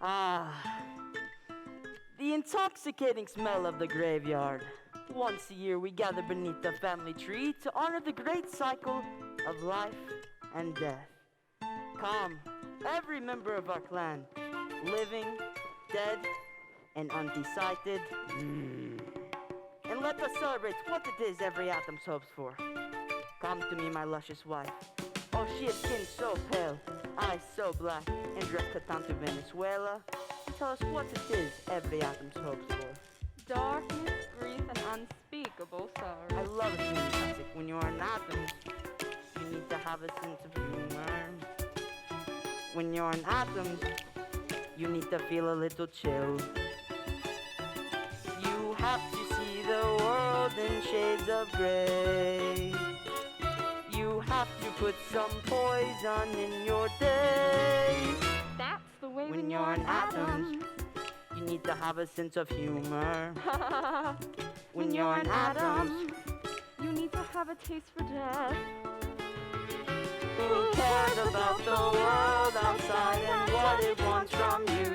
Ah, the intoxicating smell of the graveyard. Once a year we gather beneath the family tree to honor the great cycle of life and death. Come, every member of our clan, living, dead, and undecided. And let us celebrate what it is every Addams hopes for. Come to me, my luscious wife. Oh, she has skin so pale, eyes so black, and dress cut down to Venezuela. Tell us what it is every Addams hopes for. Darkness, grief, and unspeakable sorrow. I love it when you classic. When you're an Addams, you need to have a sense of humor. When you're an Addams, you need to feel a little chill. You have to see the world in shades of gray. You have to put some poison in your day. That's the way When you're an Addams, you need to have a sense of humor. When you're an Addams, you need to have a taste for death. Who cares about the world outside and what it wants from you?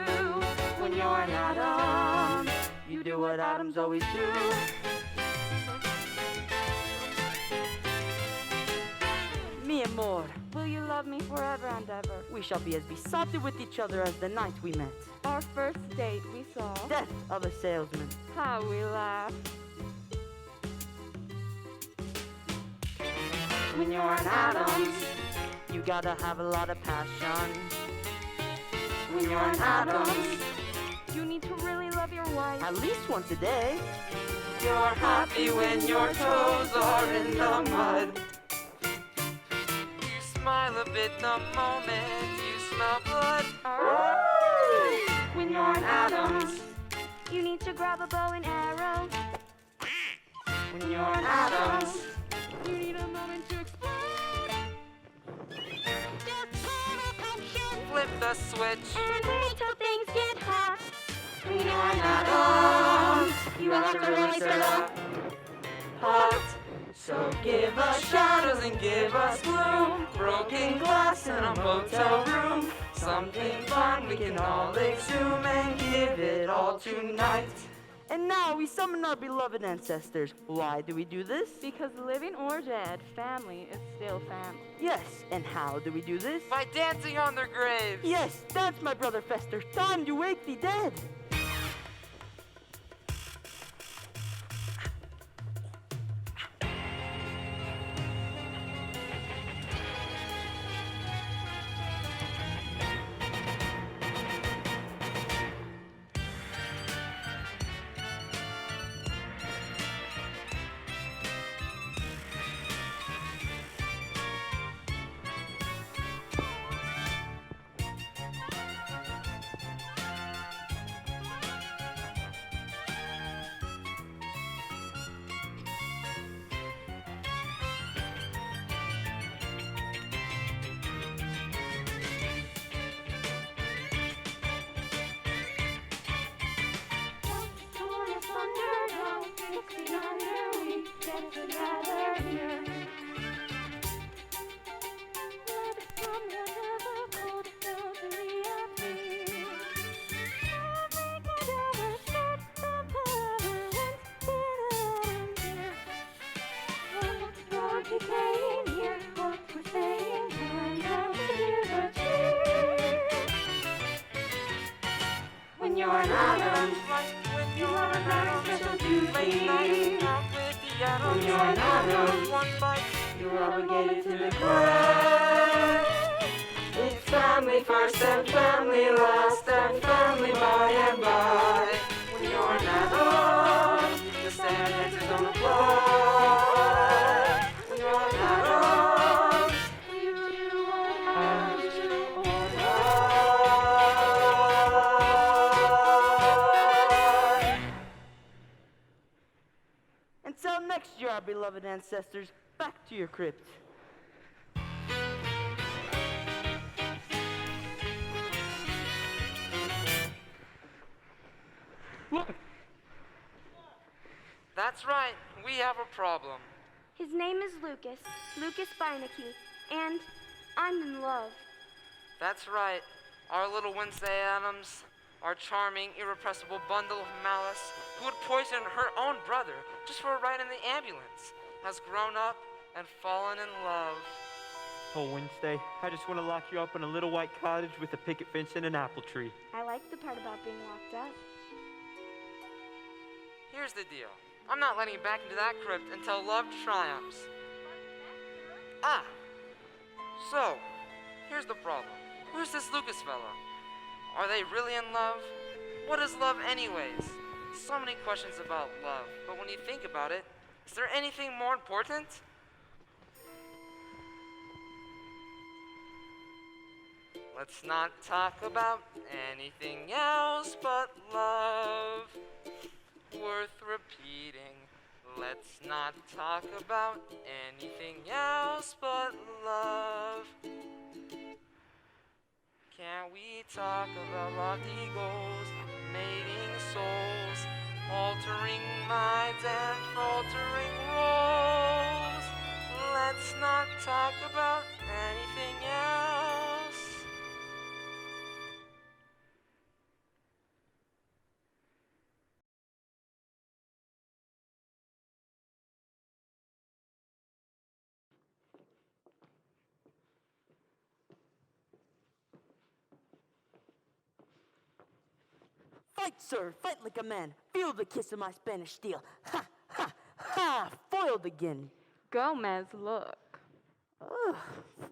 When you're an Addams, you do what Addams always do. Mi amor, Will you love me forever and ever? we shall be as besotted with each other as the night we met. Our first date we saw. Death of a salesman. How we laughed. When you're an Addams, you gotta have a lot of passion. When you're an Addams, You need to really love your wife. at least once a day. You're happy when your toes are in the mud. You smile a bit the moment you smell blood. When you're an Addams, You need to grab a bow and arrow. when you're an Addams, You need a moment to explode. Just pay attention flip the switch. and wait till things get hot. When you're an Addams, you have to really stir the pot. So give us shadows and give us gloom. Broken glass in a motel room. Something fun we can all exhume and give it all tonight. And now we summon our beloved ancestors. Why do we do this? Because living or dead, family is still family. Yes, and how do we do this? By dancing on their graves. Yes, dance, my brother Fester. Time to wake the dead. When you're an Addams, When you are an Addams, so do late night out with the Addams. When you're an Addams, One bite. you're obligated to the craft. It's family first and family last and family by and by. When you're an Addams, the standards is on the fly. When you're an Addams, you do what Addams do or die. Until next year, our beloved ancestors, back to your crypt. That's right. We have a problem. His name is Lucas Beinecke, and I'm in love. That's right. Our little Wednesday Addams. our charming, irrepressible bundle of malice, who would poison her own brother just for a ride in the ambulance, has grown up and fallen in love. Oh, Wednesday, I just want to lock you up in a little white cottage with a picket fence and an apple tree. I like the part about being locked up. Here's the deal. I'm not letting you back into that crypt until love triumphs. Ah! So, here's the problem. Who's this Lucas fellow? Are they really in love? What is love anyways? So many questions about love, but when you think about it, is there anything more important? Let's not talk about anything else but love. Worth repeating. Let's not talk about anything else but love. Can't we talk about lofty goals, mating souls, altering minds and faltering roles? Let's not talk about anything else. Fight, sir, fight like a man. Feel the kiss of my Spanish steel. Ha, ha, ha, foiled again. Gomez, look. Ugh,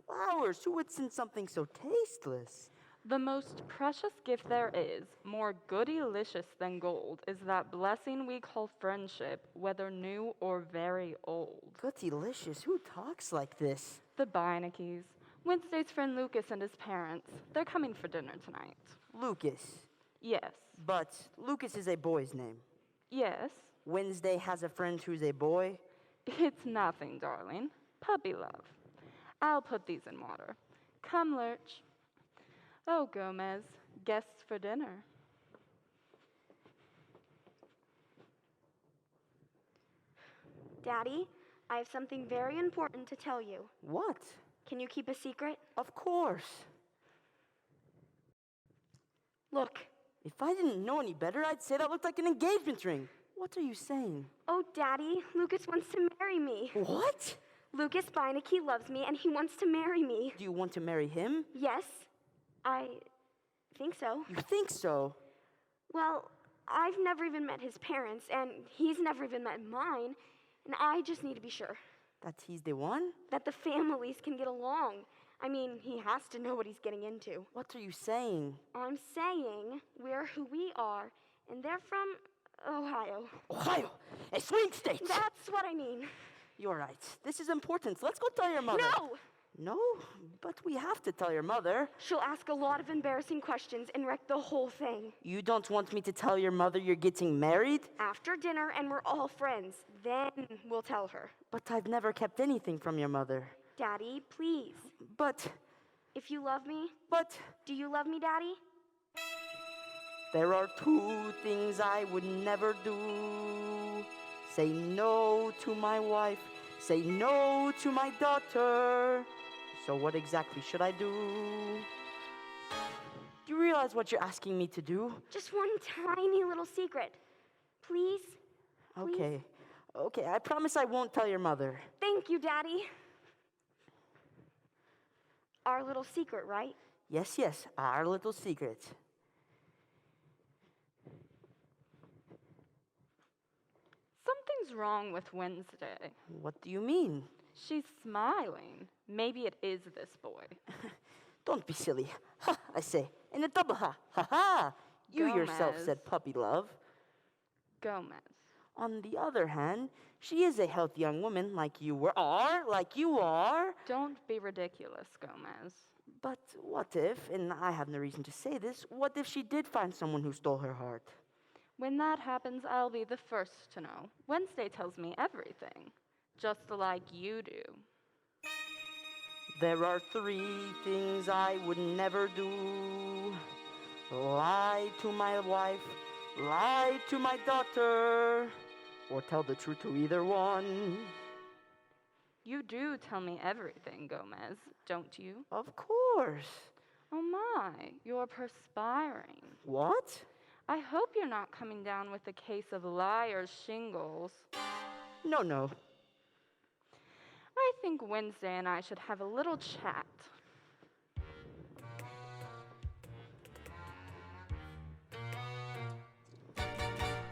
flowers. Who would send something so tasteless? The most precious gift there is, more goody-licious than gold, is that blessing we call friendship, whether new or very old. Good delicious. Who talks like this? The Beinecke's. Wednesday's friend Lucas and his parents. They're coming for dinner tonight. Lucas. Yes. But Lucas is a boy's name. Yes. Wednesday has a friend who's a boy. It's nothing, darling. Puppy love. I'll put these in water. Come, Lurch. Oh, Gomez, guests for dinner. Daddy, I have something very important to tell you. What? Can you keep a secret? Of course. Look. If I didn't know any better, I'd say that looked like an engagement ring. What are you saying? Oh, Daddy, Lucas wants to marry me. What? Lucas Beinecke loves me, and he wants to marry me. Do you want to marry him? Yes, I think so. You think so? Well, I've never even met his parents, and he's never even met mine, and I just need to be sure. That he's the one? That the families can get along. I mean, he has to know what he's getting into. What are you saying? I'm saying we're who we are, and they're from Ohio. Ohio, a swing state. That's what I mean. You're right. This is important. Let's go tell your mother. No! No? But we have to tell your mother. She'll ask a lot of embarrassing questions and wreck the whole thing. You don't want me to tell your mother you're getting married? After dinner and we're all friends, then we'll tell her. But I've never kept anything from your mother. Daddy, please. But... If you love me, But... do you love me, Daddy? There are two things I would never do. Say no to my wife. Say no to my daughter. So what exactly should I do? Do you realize what you're asking me to do? Just one tiny little secret. Please? Okay. Okay, I promise I won't tell your mother. Thank you, Daddy. Our little secret, right? Yes, yes, our little secret. Something's wrong with Wednesday. What do you mean? She's smiling. Maybe it is this boy. Don't be silly. Ha, I say. And a double ha. Ha ha. You yourself Gomez. said puppy love. Gomez. On the other hand, she is a healthy young woman like you are, like you are. Don't be ridiculous, Gomez. But what if, and I have no reason to say this, what if she did find someone who stole her heart? When that happens, I'll be the first to know. Wednesday tells me everything, just like you do. There are three things I would never do. Lie to my wife, lie to my daughter, or tell the truth to either one. You do tell me everything, Gomez, don't you? Of course. Oh my, you're perspiring. What? I hope you're not coming down with a case of liar's shingles. No. I think Wednesday and I should have a little chat.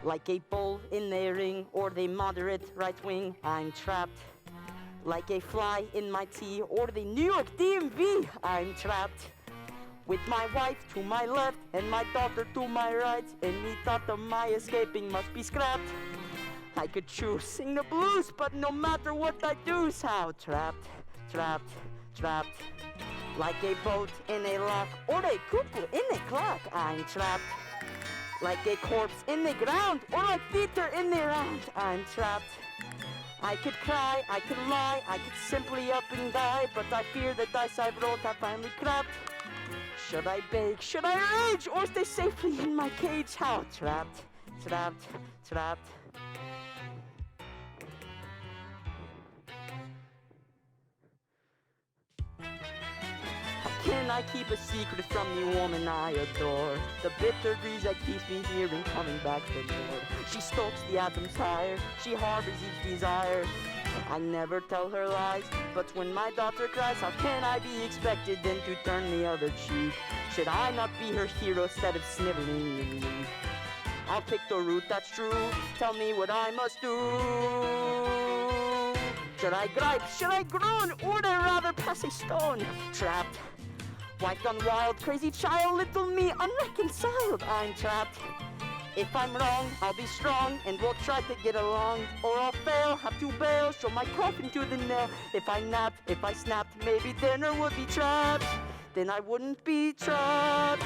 Like a bull in their ring or the moderate right wing, I'm trapped. Like a fly in my tea or the New York DMV, I'm trapped. With my wife to my left and my daughter to my right, any thought of my escaping must be scrapped. I could choose, sing the blues, but no matter what I do, how trapped, trapped, trapped. Like a boat in a lock or a cuckoo in a clock, I'm trapped. Like a corpse in the ground or like Peter in the round, I'm trapped. I could cry, I could lie, I could simply up and die, but I fear the dice I've rolled have finally crapped. Should I beg, should I rage, or stay safely in my cage? How trapped, trapped, trapped. Can I keep a secret from the woman I adore? The bitter breeze that keeps me here and coming back for more. She stalks the atoms higher, she harbors each desire. I never tell her lies, but when my daughter cries, how can I be expected then to turn the other cheek? Should I not be her hero instead of sniveling in me? I'll pick the route that's true, tell me what I must do. Should I gripe, should I groan, or would I rather pass a stone? Trapped. Wife gone wild, crazy child, little me unreconciled, I'm trapped. If I'm wrong, I'll be strong, and we'll try to get along. Or I'll fail, have to bail, show my coffin to the nail. If I napped, if I snapped, maybe dinner would be trapped. Then I wouldn't be trapped,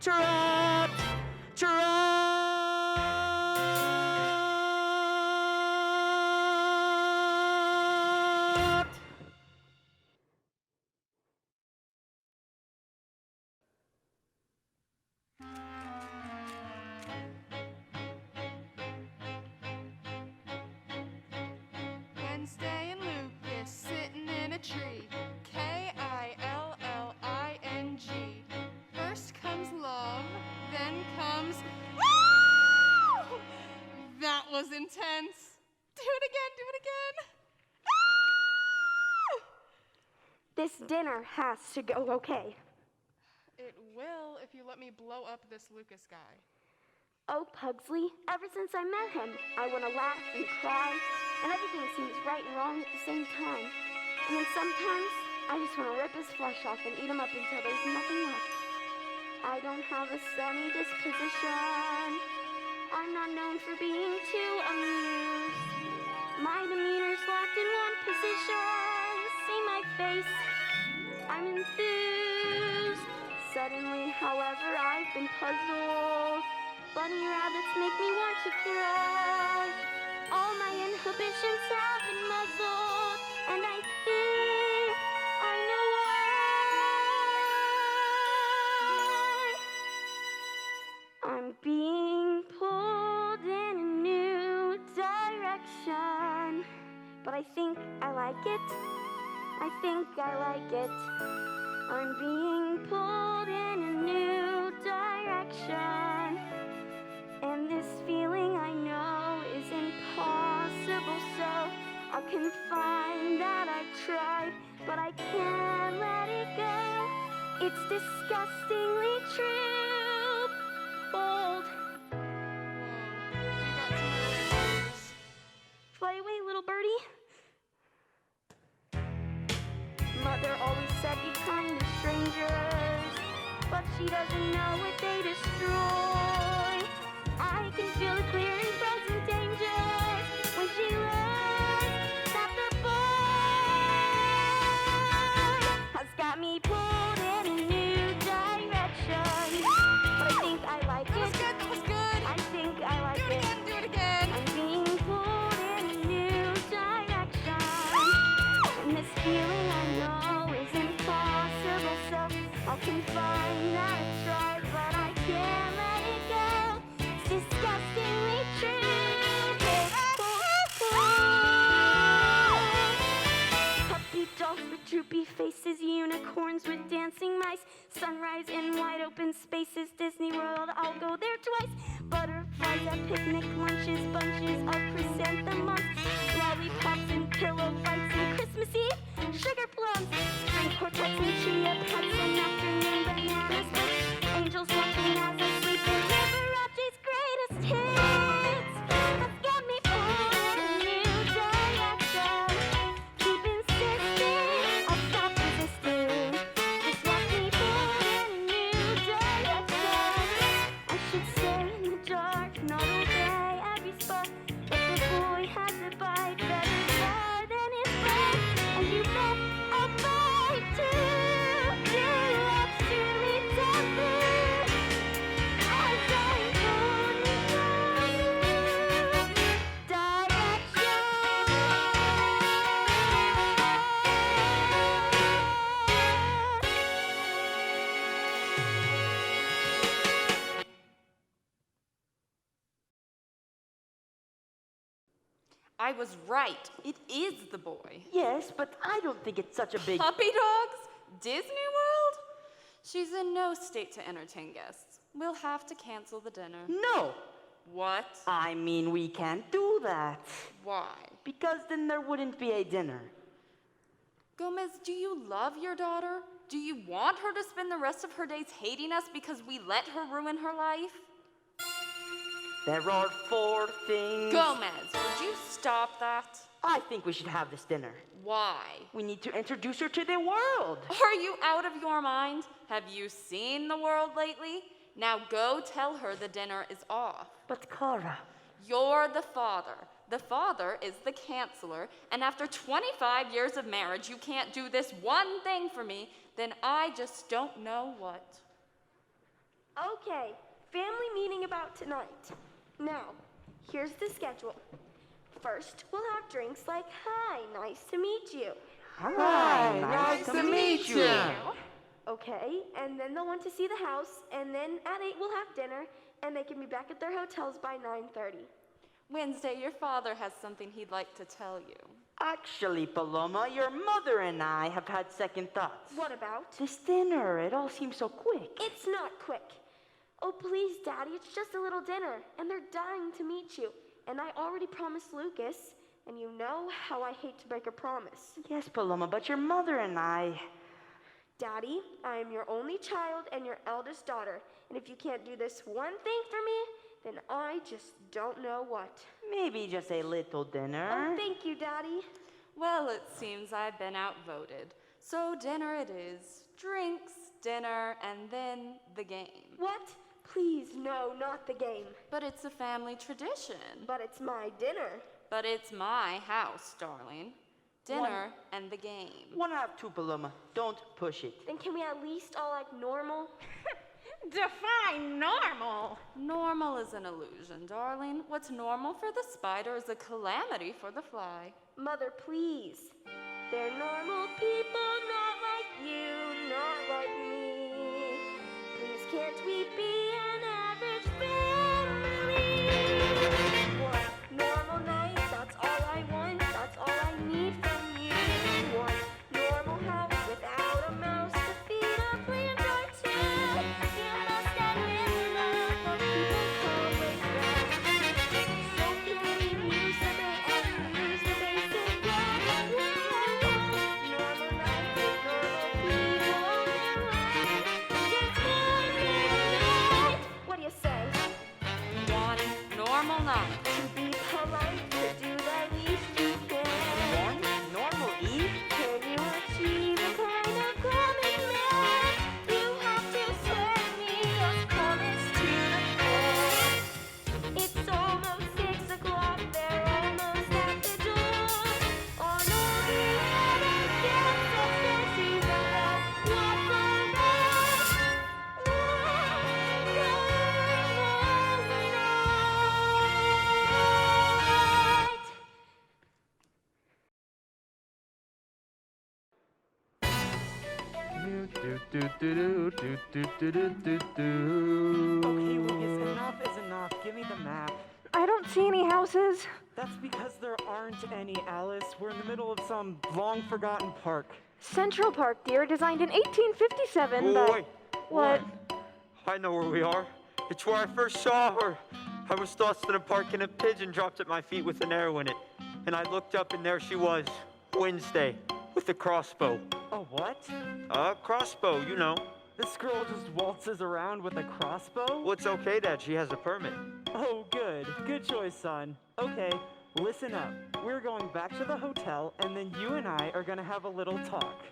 trapped, trapped. Wednesday and Lucas sitting in a tree. K-I-L-L-I-N-G. First comes love, then comes. Woo! That was intense. Do it again, do it again. This dinner has to go okay. It will if you let me blow up this Lucas guy. Oh, Pugsley, ever since I met him, I want to laugh and cry, and everything seems right and wrong at the same time. And then sometimes, I just want to rip his flesh off and eat him up until there's nothing left. I don't have a sunny disposition. I'm not known for being too amused. My demeanor's locked in one position. See my face? I'm enthused. Suddenly, however, I've been puzzled. Bunny rabbits make me want to cry. All my inhibitions have been muzzled, and I think I know why. I'm being pulled in a new direction, but I think I like it. I think I like it. I'm being pulled in a new direction. And this feeling I know is impossible, so I'll confine that I've tried, but I can't let it go. It's disgustingly true. Bold. Whoa, you got some words. Fly away, little birdie. Mother always said be kind to strangers, but she doesn't know what they destroy. I can feel the clear and frozen dangers when she looks at the boy. Has got me pulled in a new direction, but I think I like it. That was good. I think I like it. Do it again. I'm being pulled in a new direction, and this feeling I know is impossible, so I'll confine that I tried, but I can't let it go. It's disgustingly true. Puppy dolls droopy faces, unicorns with dancing mice, sunrise in wide open spaces, Disney World, I'll go there twice. Butterflies at picnic lunches, bunches of chrysanthemums, lollipops and pillow fights and Christmas Eve, sugar plums, string quartets and chia pets and afternoon bananas, angels watching as I sleep, and Liberace's greatest hits. That's got me pulling in a new direction. Keep insisting, I'll stop resisting. Just watch me pulling in a new direction. I should stay in the dark, not obey every spark. But the boy has a bite better far than his friend. And you bet I'll fight to do what's truly taboo. As I pull in a new direction. I was right. It is the boy. Yes, but I don't think it's such a big... Puppy dogs? Disney World? She's in no state to entertain guests. We'll have to cancel the dinner. No! What? I mean, we can't do that. Why? Because then there wouldn't be a dinner. Gomez, do you love your daughter? Do you want her to spend the rest of her days hating us because we let her ruin her life? There are 4 things... Gomez, would you stop that? I think we should have this dinner. Why? We need to introduce her to the world. Are you out of your mind? Have you seen the world lately? Now go tell her the dinner is off. But Clara... You're the father. The father is the canceller, and after 25 years of marriage, you can't do this one thing for me, then I just don't know what. Okay, family meeting about tonight. Now, here's the schedule. First, we'll have drinks like, hi, nice to meet you. Hi, nice to meet you. Okay, and then they'll want to see the house, and then at 8 we'll have dinner, and they can be back at their hotels by 9:30. Wednesday, your father has something he'd like to tell you. Actually, Paloma, your mother and I have had second thoughts. What about? This dinner, it all seems so quick. It's not quick. Oh, please, Daddy, it's just a little dinner, and they're dying to meet you. And I already promised Lucas, and you know how I hate to break a promise. Yes, Paloma, but your mother and I... Daddy, I am your only child and your eldest daughter, and if you can't do this one thing for me, then I just don't know what. Maybe just a little dinner. Oh, thank you, Daddy. Well, it seems I've been outvoted. So dinner it is. Drinks, dinner, and then the game. What? Please, no, not the game. But it's a family tradition. But it's my dinner. But it's my house, darling. Dinner and the game. 1 out of 2, Paloma. Don't push it. Then can we at least all act normal? Define normal. Normal is an illusion, darling. What's normal for the spider is a calamity for the fly. Mother, please. They're normal people, not like you, not like me. Please, can't we be an average family? One normal night, that's all I want, that's all I need from you. One normal house without a mouse to feed a plant or two. You must admit love for people always right. So can we use the day and use the basic love? Normal night with normal people around. Just one night. What do you say? One normal night. To be polite, to do the least you can. One normal eve? Can you achieve a kind of commitment? You have to swear me a promise to the core. It's almost 6 o'clock, they're almost at the door. On all the other guests upstairs, you know what's around. Okay, Lucas, enough is enough. Give me the map. I don't see any houses. That's because there aren't any, Alice. We're in the middle of some long-forgotten park. Central Park, dear, designed in 1857 by... Wait. What? I know where we are. It's where I first saw her. I was tossed in a park and a pigeon dropped at my feet with an arrow in it. And I looked up and there she was, Wednesday, with a crossbow. A what? A crossbow, you know. This girl just waltzes around with a crossbow? Well, it's okay, Dad. She has a permit. Oh, good. Good choice, son. Okay, listen up. We're going back to the hotel, and then you and I are gonna have a little talk.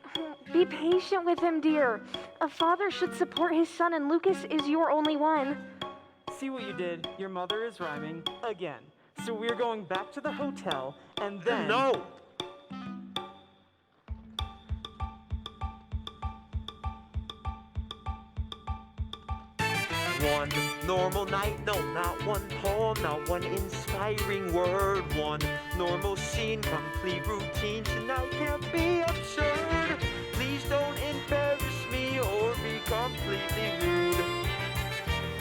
Be patient with him, dear. A father should support his son, and Lucas is your only one. See what you did? Your mother is rhyming again. So we're going back to the hotel, and then... No! One normal night, no, not one poem, not one inspiring word. One normal scene, complete routine. Tonight can't be absurd. Please don't embarrass me or be completely rude.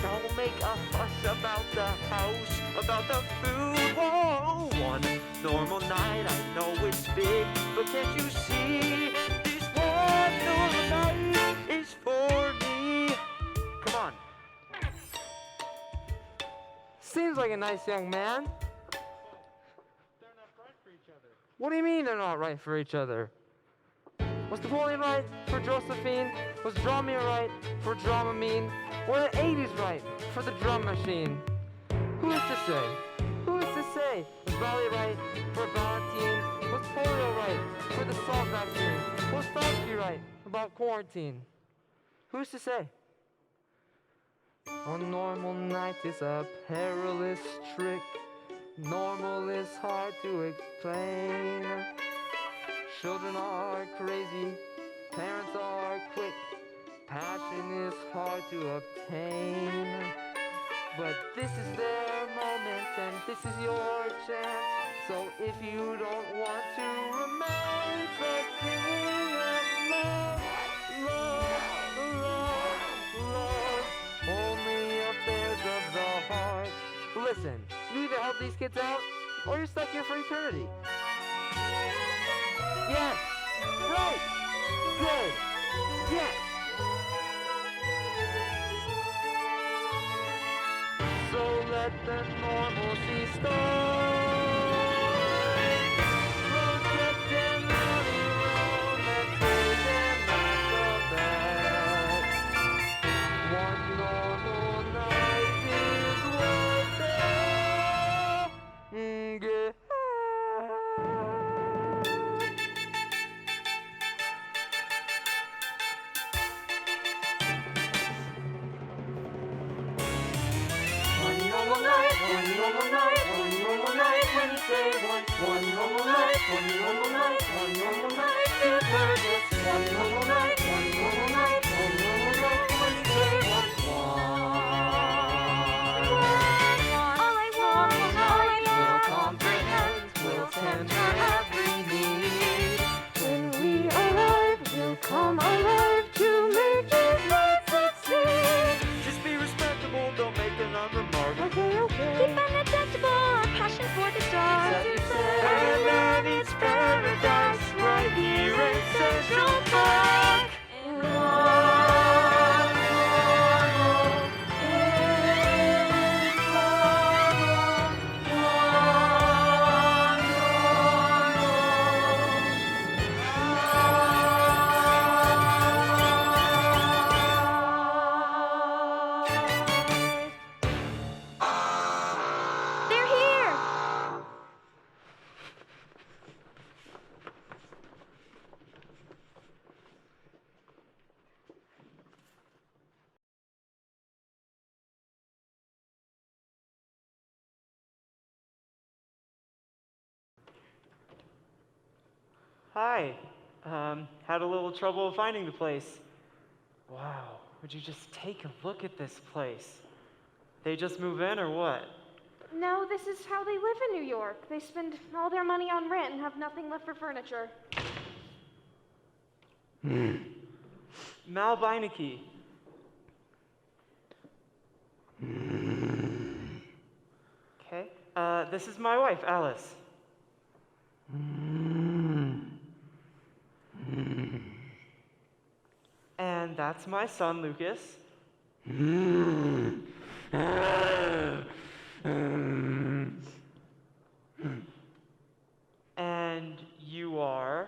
Don't make a fuss about the house, about the food. Whoa, one normal night, I know it's big, but can't you see? This one normal night is for me. Come on. Seems like a nice young man. They're not right for each other. What do you mean they're not right for each other? Was Napoleon right for Josephine? Was Dromio right for Dramamine? Were the 80s right for the drum machine? Who is to say? Who is to say? Was Bali right for Valentine? Was polio right for the salt vaccine? Was Fauci right about quarantine? Who's to say? A normal night is a perilous trick. Normal is hard to explain. Children are crazy, parents are quick. Passion is hard to obtain. But this is their moment and this is your chance. So if you don't want to remain, start singing of love, love, love, love. Only affairs of the heart. Listen, you either help these kids out or you're stuck here for eternity. Yes! Right! Good! Yes! So let the normalcy start. Let's get them on their own. Let's say them not the best. One normal night is worth it. Good. Come alive to make this life succeed. Just be respectable, don't make an unremark. Okay. Keep unattachable, our passion for the stars. And then it's paradise right here in Central Park. They're here! Hi. Had a little trouble finding the place. Wow, would you just take a look at this place? They just move in or what? No, this is how they live in New York. They spend all their money on rent and have nothing left for furniture. Mal Beinecke. Okay. This is my wife, Alice. that's my son, Lucas. And you are?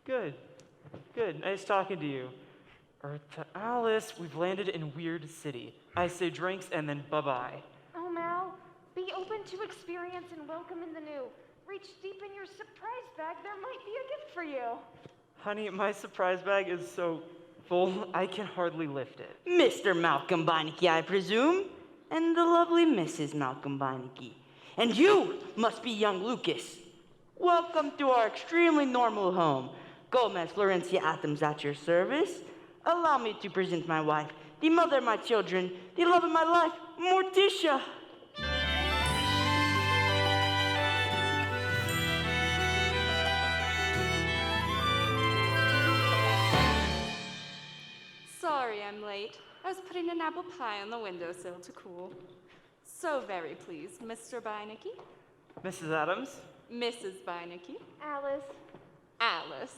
Good. Good. Nice talking to you. To Alice, we've landed in Weird City. I say drinks and then bye-bye. Oh, Mal, be open to experience and welcome in the new. Reach deep in your surprise bag. There might be a gift for you. Honey, my surprise bag is so full, I can hardly lift it. Mr. Malcolm Beinecke, I presume, and the lovely Mrs. Malcolm Beinecke. And you must be young Lucas. Welcome to our extremely normal home. Gomez Florencia Addams at your service. Allow me to present my wife, the mother of my children, the love of my life, Morticia. Sorry I'm late. I was putting an apple pie on the windowsill to cool. So very pleased, Mr. Beinecke. Mrs. Addams? Mrs. Beinecke. Alice. Alice.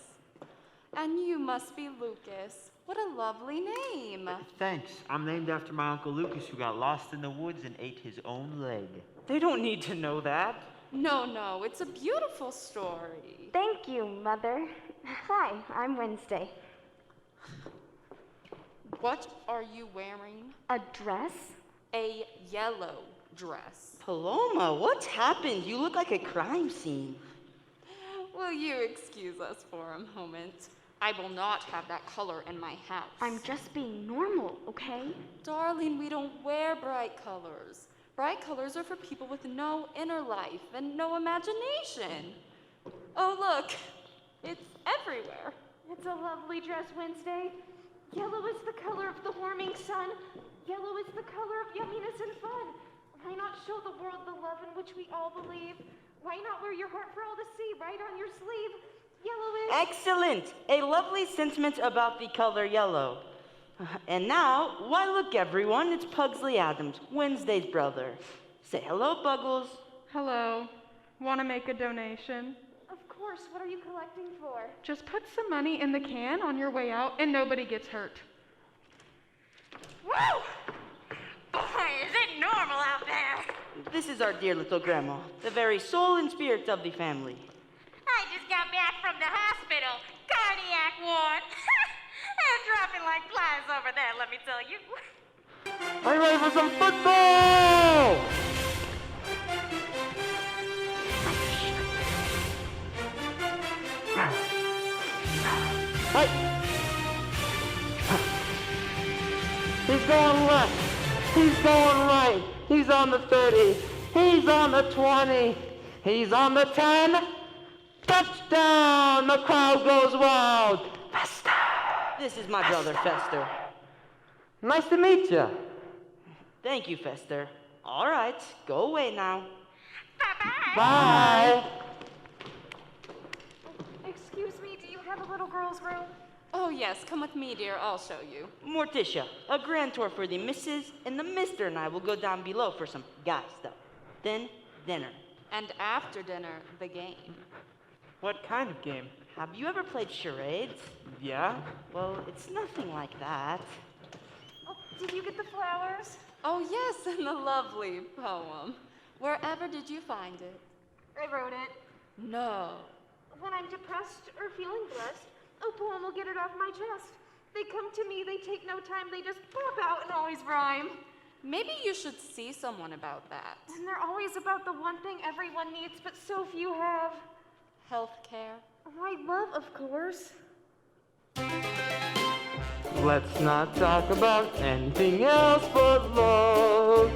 And you must be Lucas. What a lovely name. Thanks. I'm named after my Uncle Lucas, who got lost in the woods and ate his own leg. They don't need to know that. No, it's a beautiful story. Thank you, Mother. Hi, I'm Wednesday. What are you wearing? A dress? A yellow dress. Paloma, what's happened? You look like a crime scene. Will you excuse us for a moment? I will not have that color in my house. I'm just being normal, okay? Darling, we don't wear bright colors. Bright colors are for people with no inner life and no imagination. Oh, look, it's everywhere. It's a lovely dress, Wednesday. Yellow is the color of the warming sun. Yellow is the color of yumminess and fun. Why not show the world the love in which we all believe? Why not wear your heart for all to see right on your sleeve? Yellow is... Excellent! A lovely sentiment about the color yellow. And now, why look everyone, it's Pugsley Addams, Wednesday's brother. Say hello, Buggles. Hello. Want to make a donation? Of course, what are you collecting for? Just put some money in the can on your way out and nobody gets hurt. Woo! Boy, is it normal out there? This is our dear little grandma, the very soul and spirit of the family. I just got back from the hospital. Cardiac ward. They're dropping like flies over there, let me tell you. Are you ready for some football? Hey. He's going left. He's going right. He's on the 30. He's on the 20. He's on the 10. Touchdown! The crowd goes wild. Fester. This is my brother, Fester. Nice to meet you. Thank you, Fester. All right, go away now. Bye-bye. Bye. Excuse me, do you have a little girl's room? Oh, yes, come with me, dear. I'll show you. Morticia, a grand tour for the Mrs. and the Mr. and I will go down below for some guy stuff. Then, dinner. And after dinner, the game. What kind of game? Have you ever played charades? Yeah? Well, it's nothing like that. Oh, did you get the flowers? Oh, yes, and the lovely poem. Wherever did you find it? I wrote it. No. When I'm depressed or feeling blessed, a poem will get it off my chest. They come to me, they take no time, they just pop out and always rhyme. Maybe you should see someone about that. And they're always about the one thing everyone needs, but so few have. Healthcare. Why, love, of course. Let's not talk about anything else but love.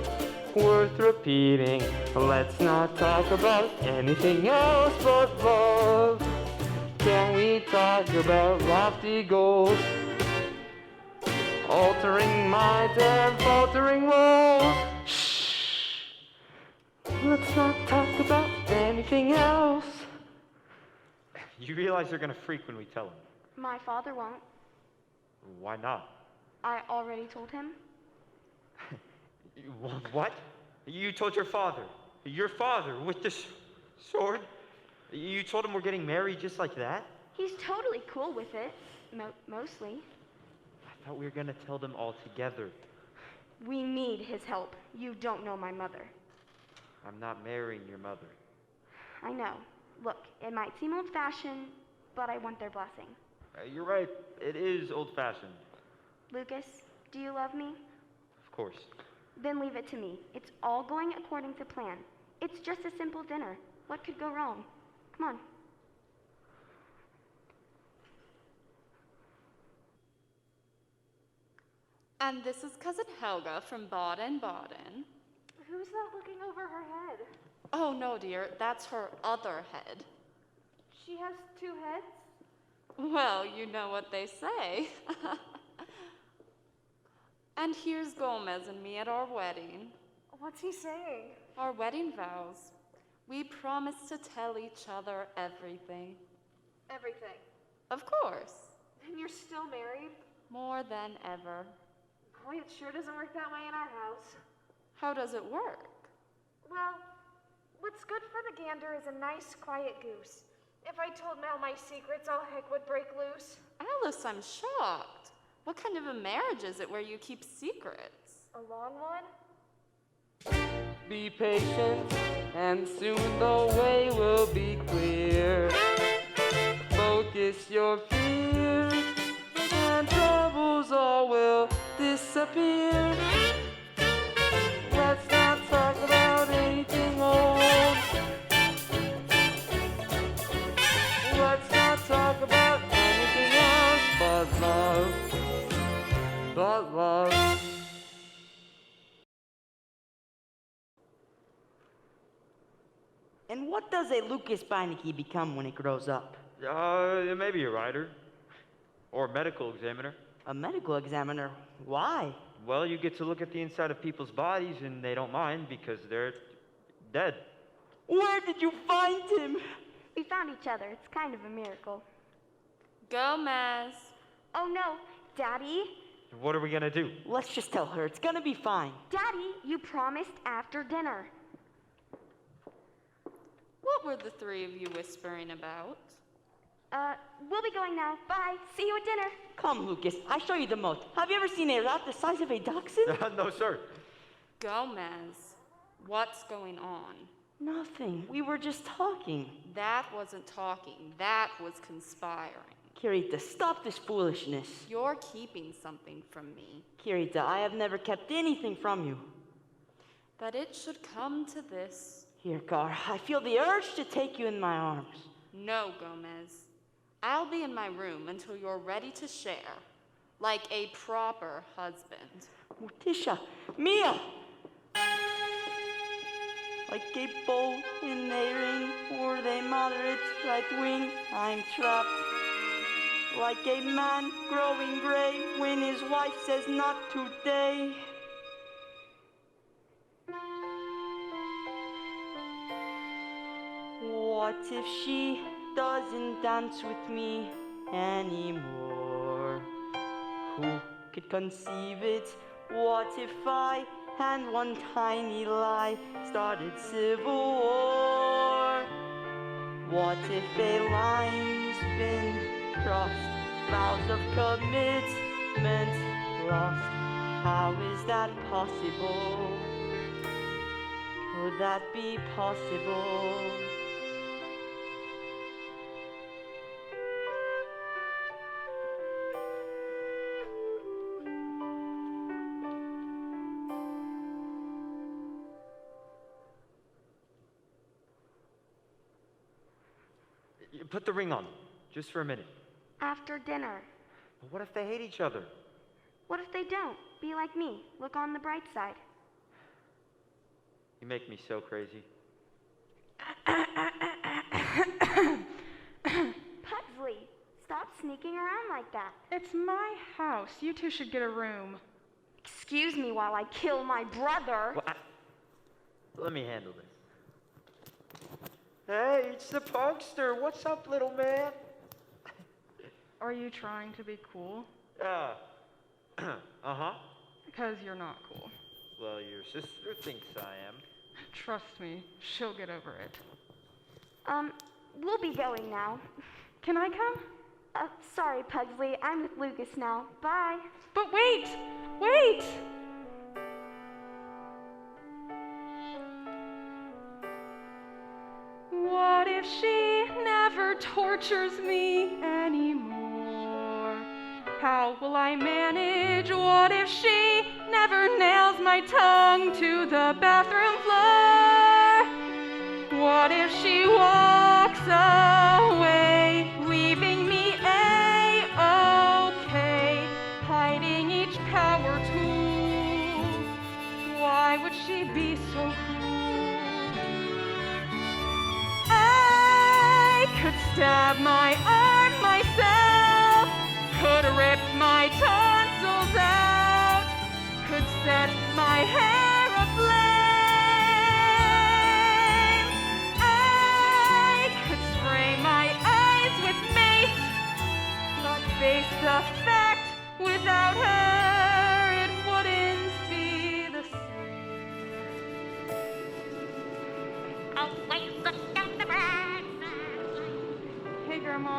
Worth repeating. Let's not talk about anything else but love. Can we talk about lofty goals? Altering minds and faltering roles. Shh. Let's not talk about anything else. You realize they're gonna freak when we tell them. My father won't. Why not? I already told him. What? You told your father with this sword? You told him we're getting married just like that? He's totally cool with it. Mostly. I thought we were gonna tell them all together. We need his help. You don't know my mother. I'm not marrying your mother. I know. Look, it might seem old-fashioned, but I want their blessing. You're right, it is old-fashioned. Lucas, do you love me? Of course. Then leave it to me. It's all going according to plan. It's just a simple dinner. What could go wrong? Come on. And this is Cousin Helga from Baden-Baden. Who's that looking over her head? Oh, no, dear, that's her other head. She has two heads? Well, you know what they say. And here's Gomez and me at our wedding. What's he saying? Our wedding vows. We promised to tell each other everything. Everything. Of course. And you're still married? More than ever. Boy, it sure doesn't work that way in our house. How does it work? Well, what's good for the gander is a nice, quiet goose. If I told Mel my secrets, all heck would break loose. Alice, I'm shocked. What kind of a marriage is it where you keep secrets? A long one? Be patient, and soon the way will be clear. Focus your fears, and troubles all will disappear. Let's not talk about anything old. Let's not talk about anything else but love. But love. And what does a Lucas Beinecke become when he grows up? Maybe a writer. Or a medical examiner. A medical examiner? Why? Well, you get to look at the inside of people's bodies and they don't mind because they're dead. Where did you find him? We found each other. It's kind of a miracle. Gomez. Oh no, Daddy. What are we gonna do? Let's just tell her. It's gonna be fine. Daddy, you promised after dinner. What were the three of you whispering about? We'll be going now. Bye. See you at dinner. Come, Lucas. I show you the moat. Have you ever seen a rat the size of a dachshund? No, sir. Gomez, what's going on? Nothing. We were just talking. That wasn't talking. That was conspiring. Kirita, stop this foolishness. You're keeping something from me. Kirita, I have never kept anything from you. That it should come to this. Here, Gar. I feel the urge to take you in my arms. No, Gomez. I'll be in my room until you're ready to share, like a proper husband. Morticia, Mia! Like a bolt in a ring, or a moderate right wing, I'm trapped. Like a man growing gray when his wife says not today. What if she doesn't dance with me anymore? Who could conceive it? What if I and one tiny lie started civil war? What if a line's been crossed, vows of commitment lost? How is that possible? Could that be possible? Put the ring on, just for a minute. After dinner. But what if they hate each other? What if they don't? Be like me. Look on the bright side. You make me so crazy. Pugsley, stop sneaking around like that. It's my house. You two should get a room. Excuse me while I kill my brother. Well, let me handle this. Hey, it's the punkster. What's up, little man? Are you trying to be cool? Uh-huh. Because you're not cool. Well, your sister thinks I am. Trust me, she'll get over it. We'll be going now. Can I come? Sorry, Pugsley. I'm with Lucas now. Bye. But wait! Wait! What if she never tortures me anymore? How will I manage? What if she never nails my tongue to the bathroom floor? What if she walks away, leaving me A-okay, hiding each power tool? Why would she be so cruel? I could stab my arm myself, could rip my tonsils out, could set my hair aflame. I could spray my eyes with mace, but face the fact, without her it wouldn't be the same. Always look on the bright side. Hey, Grandma.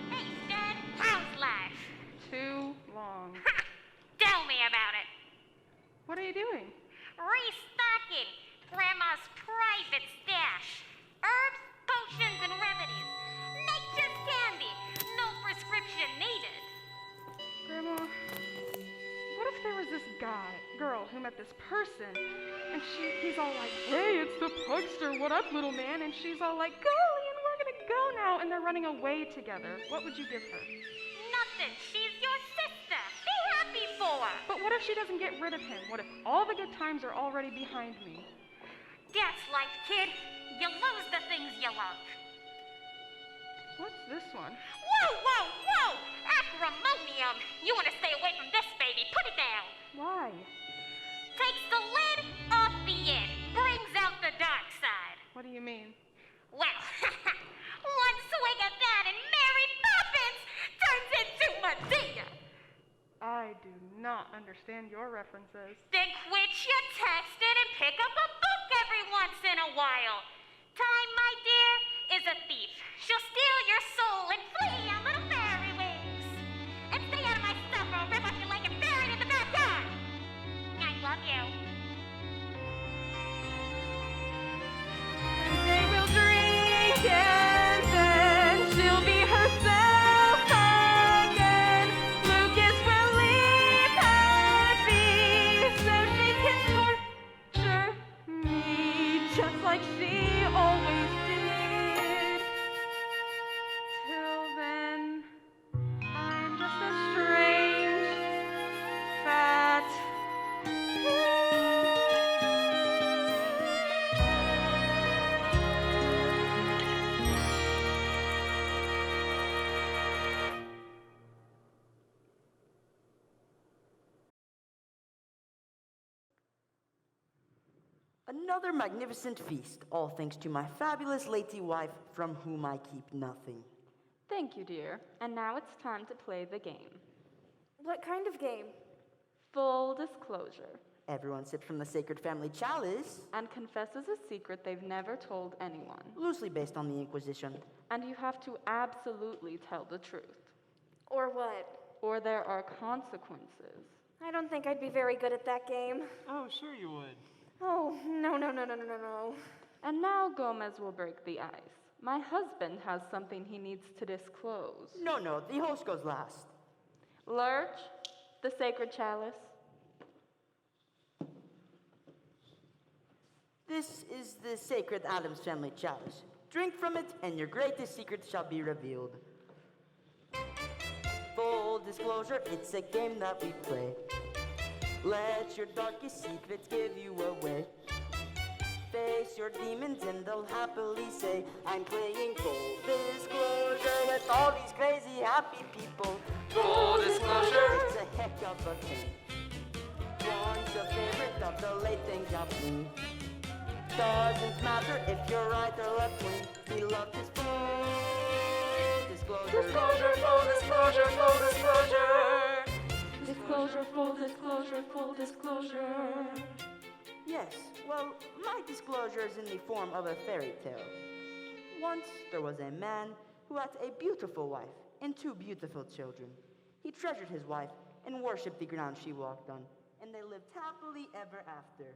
Hey, Stud, how's life? Too long. Ha! Tell me about it. What are you doing? Restocking Grandma's private stash. Herbs, potions, and remedies. Nature's candy. No prescription needed. Grandma, what if there was this girl who met this person, and he's all like, hey, it's the Pugster, what up, little man? And she's all like, golly, and we're gonna go now, and they're running away together. What would you give her? Nothing. She's your sister. Be happy for her. But what if she doesn't get rid of him? What if all the good times are already behind me? That's life, kid. You lose the things you love. What's this one? Whoa, whoa, whoa! Acrimonium! You want to stay away from this baby. Put it down. Why? Takes the lid off the id. Brings out the dark side. What do you mean? Well, one swig of that and Mary Poppins turns into Medea. I do not understand your references. Then quit your texting and pick up a book every once in a while. Time, my dear, is a thief. She'll steal your soul and flee on little fairy wings. And stay out of my stuff or I'll rip up your leg and bury it in the backyard. I love you. They will drink and then she'll be herself again. Lucas will leave her be so she can torture me just like she always did. Till then, I'm just a strange, fat Another magnificent feast, all thanks to my fabulous lady wife, from whom I keep nothing. Thank you, dear. And now it's time to play the game. What kind of game? Full disclosure. Everyone sips from the sacred family chalice, And confesses a secret they've never told anyone. loosely based on the Inquisition. And you have to absolutely tell the truth. Or what? Or there are consequences. I don't think I'd be very good at that game. Oh, sure you would. Oh, no. And now Gomez will break the ice. My husband has something he needs to disclose. No, the host goes last. Lurch, the sacred chalice. This is the sacred Addams Family-CHS. Drink from it, and your greatest secrets shall be revealed. Full disclosure, it's a game that we play. Let your darkest secrets give you away. Face your demons and they'll happily say, I'm playing full disclosure with all these crazy happy people. Full disclosure, it's a heck of a game. Once a favorite of the late thing Joplin. Doesn't matter if you're right or left wing. We love this full disclosure. Disclosure, full disclosure, full disclosure. disclosure, full disclosure, full disclosure. Yes, well, my disclosure is in the form of a fairy tale. Once there was a man who had a beautiful wife and two beautiful children. He treasured his wife and worshipped the ground she walked on, and they lived happily ever after.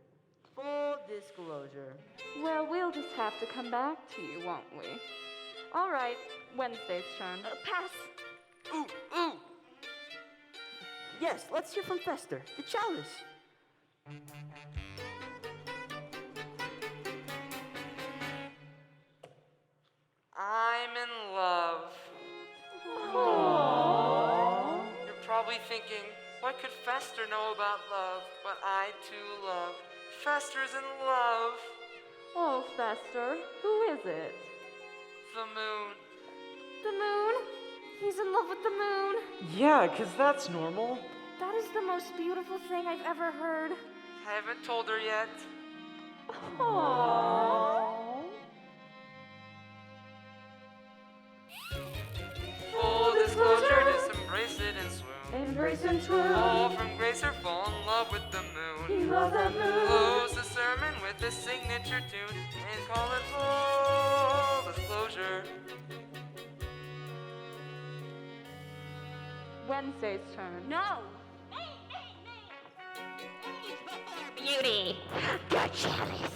Full disclosure. Well, we'll just have to come back to you, won't we? All right, Wednesday's turn. Pass. Ooh, ooh! Yes, let's hear from Fester, the chalice. I'm in love. You're probably thinking, what could Fester know about love? But I too love. Fester's in love. Oh, Fester, who is it? The moon. The moon? He's in love with the moon. Yeah, 'cause that's normal. That is the most beautiful thing I've ever heard. I haven't told her yet. Aww. Full disclosure, just embrace it and swoon. Embrace and swoon. All from grace or fall in love with the moon. He loves the moon. Close the sermon with a signature tune and call it full disclosure. Wednesday's turn. No. Beauty. The chalice.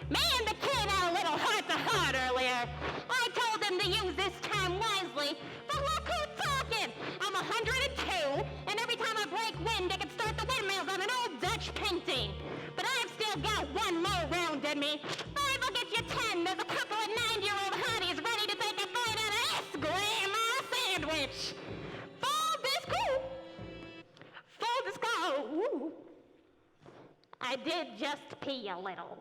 Me and the kid had a little heart-to-heart earlier. I told him to use this time wisely, but look who's talking. I'm 102, and every time I break wind, I can start the windmills on an old Dutch painting. But I've still got one more round in me. 5 will get you 10. There's a couple of 9-year-old hotties ready to take a bite out of this grandma sandwich. Full disco. Ooh. I did just pee a little.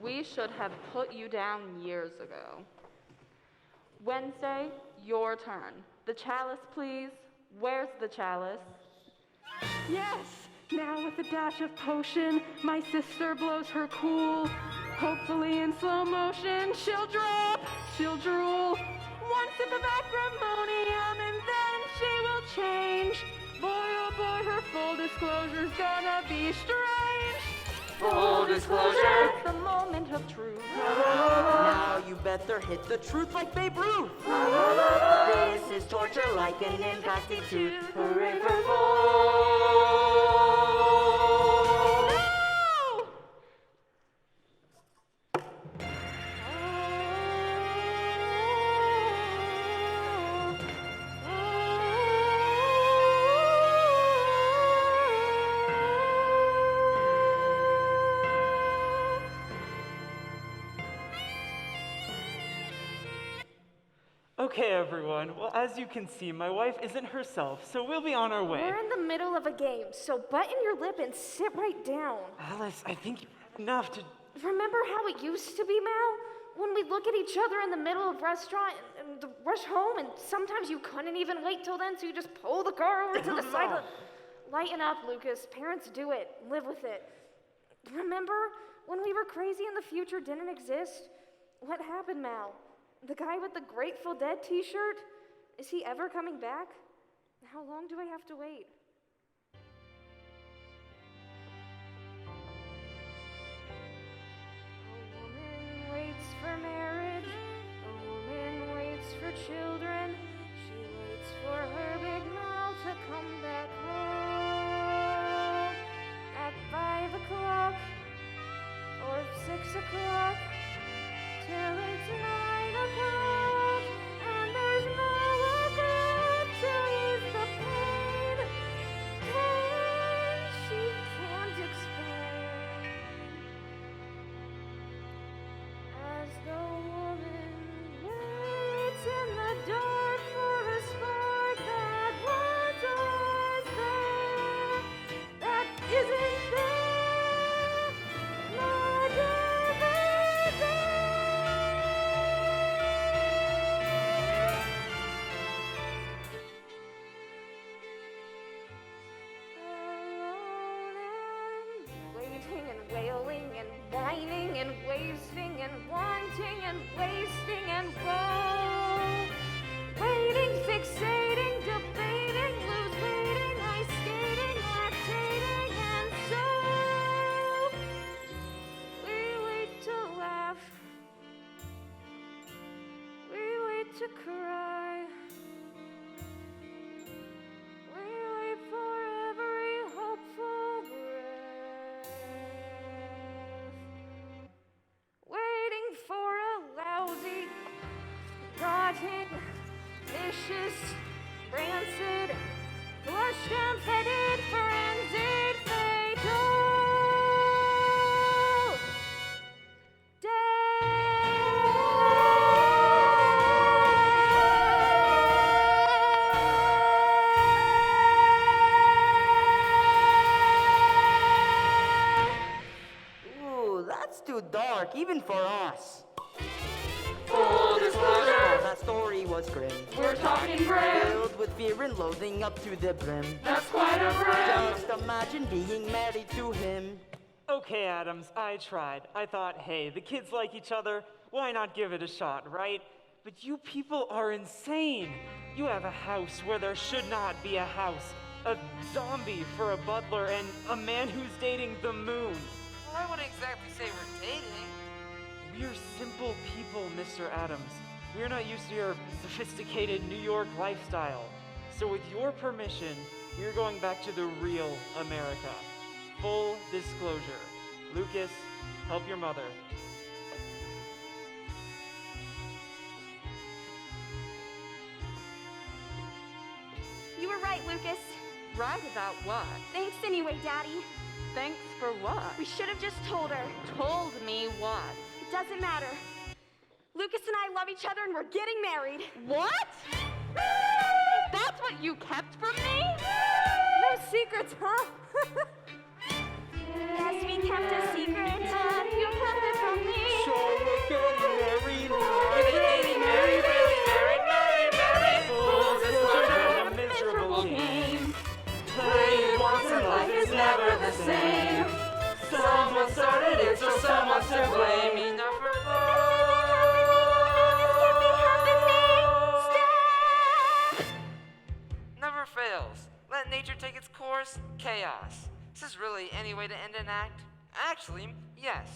We should have put you down years ago. Wednesday, your turn. The chalice, please. Where's the chalice? Yes! Now with a dash of potion, my sister blows her cool. Hopefully in slow motion, she'll drop, she'll drool. One sip of acrimonium and then she will change. Boy, oh boy, her full disclosure's gonna be strange. Full disclosure. The moment of truth. Now you better hit the truth like Babe Ruth. This is torture like an impacted tooth. Hooray for Okay, everyone. Well, as you can see, my wife isn't herself, so we'll be on our way. We're in the middle of a game, so button your lip and sit right down. Alice, I think enough to... Remember how it used to be, Mal? When we'd look at each other in the middle of restaurant and rush home, and sometimes you couldn't even wait till then, so you just pull the car over to the side. Lighten up, Lucas. Parents do it. Live with it. Remember when we were crazy and the future didn't exist? What happened, Mal? The guy with the Grateful Dead t-shirt? Is he ever coming back? How long do I have to wait? A woman waits for marriage. A woman waits for children. She waits for her big mouth to come back home. At 5 o'clock or 6 o'clock. Till it's 9 o'clock, and there's no one there to ease the pain. Pain she can't explain. As the woman waits in the dark for a spark that was always there, that isn't there, nor never there. rotting and wasting and woe. Waiting, fixating, debating, lose waiting, ice skating, lactating, and so we wait to laugh, we wait to cry, we wait for every hopeful breath, waiting for a lousy, rotting, vicious, rancid, flushed down, fetid, frenzied, fatal Ooh, that's too dark, even for us. Full disclosure, Oh, that story was grim. we're talking grim. Filled with fear and loathing up to the brim. That's quite a grim. Just imagine being married to him. Okay, Addams, I tried. I thought, hey, the kids like each other. Why not give it a shot, right? But you people are insane. You have a house where there should not be a house. A zombie for a butler and a man who's dating the moon. Well, I wouldn't exactly say we're dating. We're simple people, Mr. Addams. We're not used to your sophisticated New York lifestyle. So with your permission, we're going back to the real America. Full disclosure. Lucas, help your mother. You were right, Lucas. Right about what? Thanks anyway, Daddy. Thanks for what? We should have just told her. Told me what? It doesn't matter. Lucas and I love each other and we're getting married. What? That's what you kept from me? No secrets, huh? Yes, we kept a secret. You kept it from me. Sure, we're getting married. Really married, married. Full disclosure, a miserable game. Played once and life is never the same. Someone started it, so someone's to blame. Enough for Never fails. Let nature take its course, chaos. Is this really any way to end an act? Actually, yes.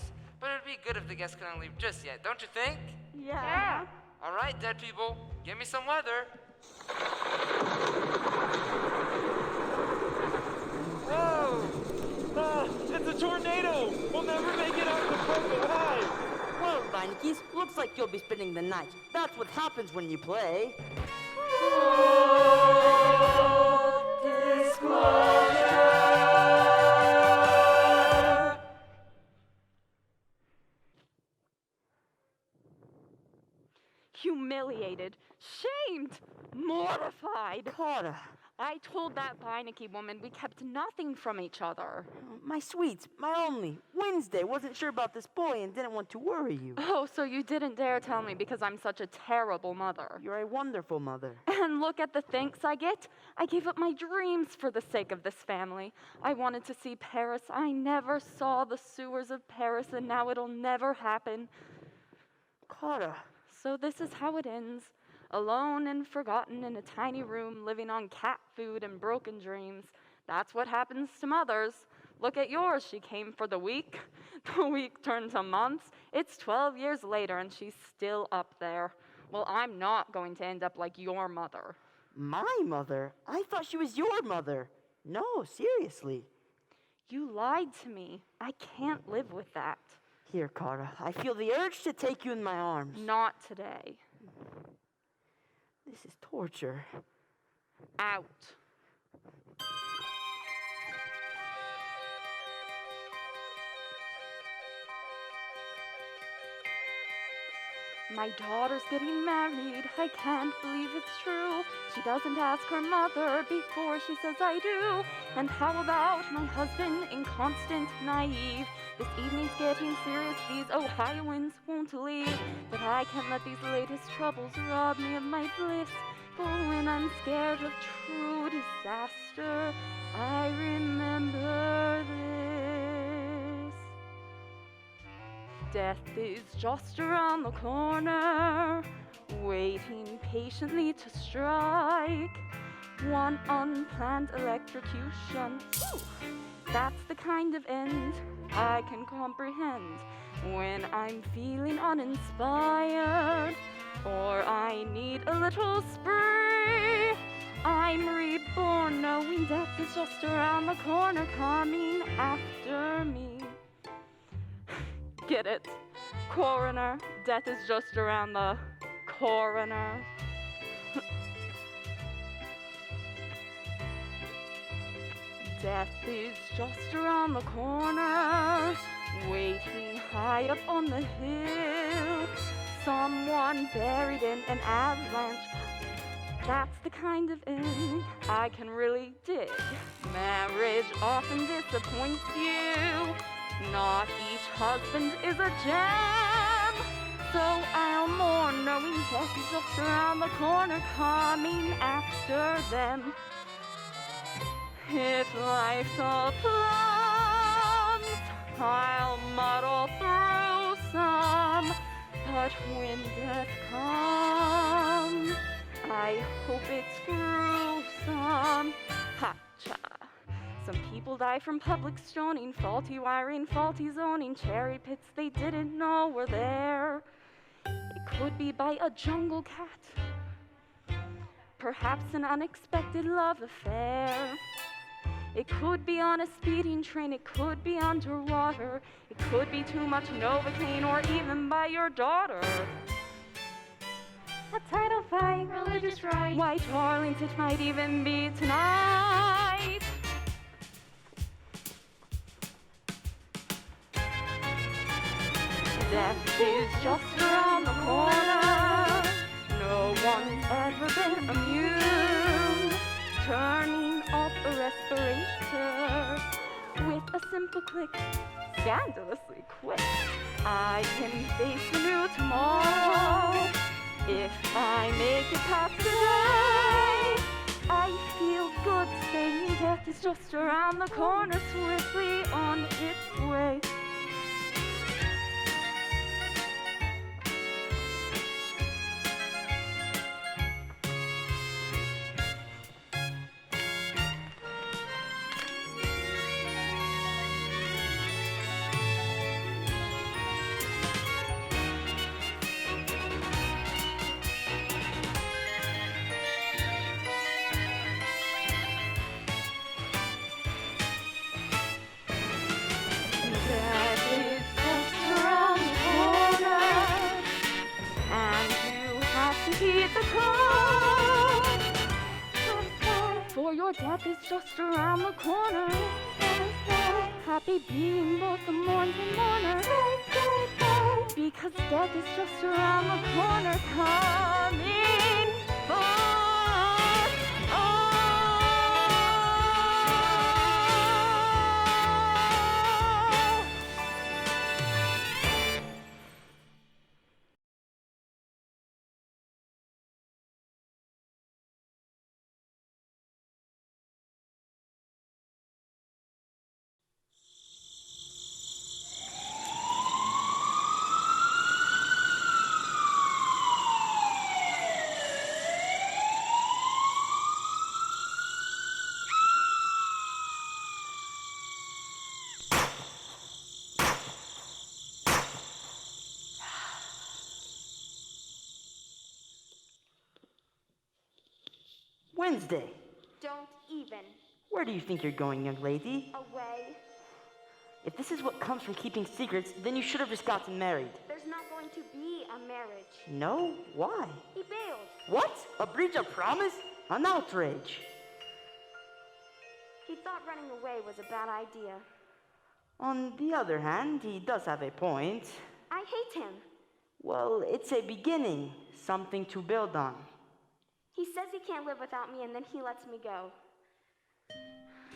But it'd be good if the guests couldn't leave just yet, don't you think? Yeah. All right, dead people, give me some weather. Whoa! Ah, it's a tornado! We'll never make it out of the park alive! Well, Beinecke's, looks like you'll be spending the night. That's what happens when you play. Humiliated, shamed, mortified. Carter, I told that Beinecke woman we kept nothing from each other. my sweets, my only. Wednesday wasn't sure about this boy and didn't want to worry you. Oh, so you didn't dare tell me because I'm such a terrible mother. You're a wonderful mother. And look at the thanks I get. I gave up my dreams for the sake of this family. I wanted to see Paris. I never saw the sewers of Paris, and now it'll never happen. Carter, So this is how it ends. Alone and forgotten in a tiny room, living on cat food and broken dreams. That's what happens to mothers. Look at yours. She came for the week. The week turned to months. It's 12 years later, and she's still up there. Well, I'm not going to end up like your mother. my mother? I thought she was your mother. No, seriously. You lied to me. I can't live with that. Here, Carter, I feel the urge to take you in my arms. Not today. This is torture. Out. My daughter's getting married. I can't believe it's true. She doesn't ask her mother before she says I do. And how about my husband, inconstant, naive? This evening's getting serious. These Ohioans won't leave. But I can't let these latest troubles rob me of my bliss. For when I'm scared of true disaster, I remember this. Death is just around the corner, waiting patiently to strike. One unplanned electrocution. Ooh, that's the kind of end I can comprehend when I'm feeling uninspired, or I need a little spree. I'm reborn knowing death is just around the corner coming after me. Get it? Coroner. Death is just around the coroner. Death is just around the corner, waiting high up on the hill. Someone buried in an avalanche. That's the kind of end I can really dig. Marriage often disappoints you. Not each husband is a gem. So I'll mourn knowing death is just around the corner coming after them. If life's all plums, I'll muddle through some. But when death comes, I hope it's gruesome. Ha-cha. Some people die from public stoning, faulty wiring, faulty zoning, cherry pits they didn't know were there. It could be by a jungle cat, perhaps an unexpected love affair. It could be on a speeding train, it could be underwater, it could be too much Novocaine, or even by your daughter. A title fight, religious right. White Orleans, it might even be tonight. Death is just around the corner. No one's ever been immune. Turning off a respirator with a simple click, scandalously quick. I can face a new tomorrow if I make it past today. I feel good saying death is just around the corner, swiftly on its way. For your death is just around the corner. Happy being both the mourns and mourner. Because death is just around the corner coming for Wednesday. Don't even. Where do you think you're going, young lady? Away. If this is what comes from keeping secrets, then you should have just gotten married. There's not going to be a marriage. No? Why? He bailed. What? A breach of promise? An outrage. He thought running away was a bad idea. On the other hand, he does have a point. I hate him. Well, it's a beginning, something to build on. He says he can't live without me, and then he lets me go.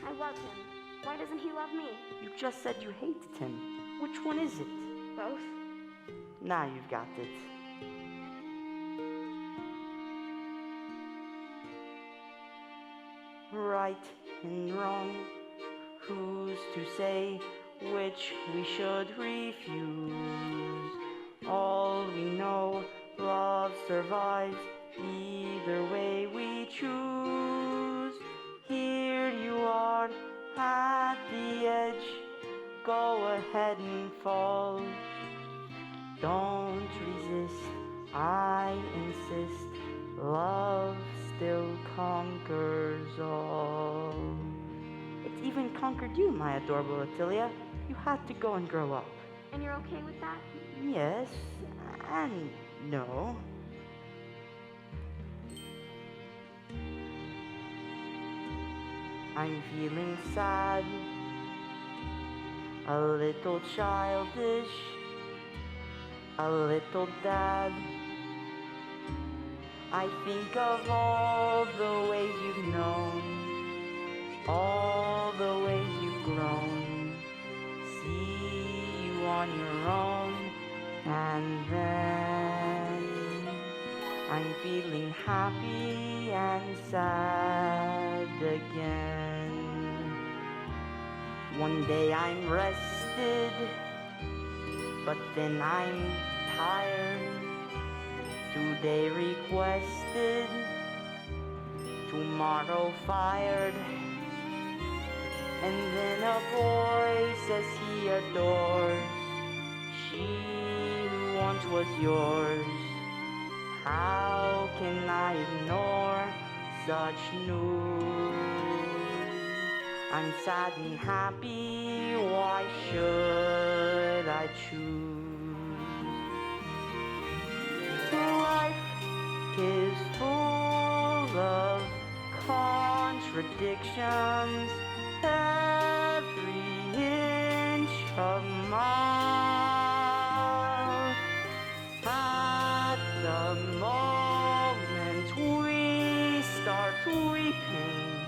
I love him. Why doesn't he love me? You just said you hated him. Which one is it? Both. Now you've got it. Right and wrong, who's to say which we should refuse. All we know, love survives either way we choose. Here you are at the edge, go ahead and fall. Don't resist, I insist, love still conquers all. It's even conquered you, my adorable Attilia. You had to go and grow up. And you're okay with that? Yes, and no. I'm feeling sad, a little childish, a little dad. I think of all the ways you've known, all the ways you've grown. See you on your own, and then I'm feeling happy and sad again. One day I'm rested, but then I'm tired. Today requested, tomorrow fired. And then a boy says he adores she who once was yours. How can I ignore such news? I'm sad and happy, why should I choose? Life is full of contradictions, every inch a mile. At the moment we start weeping,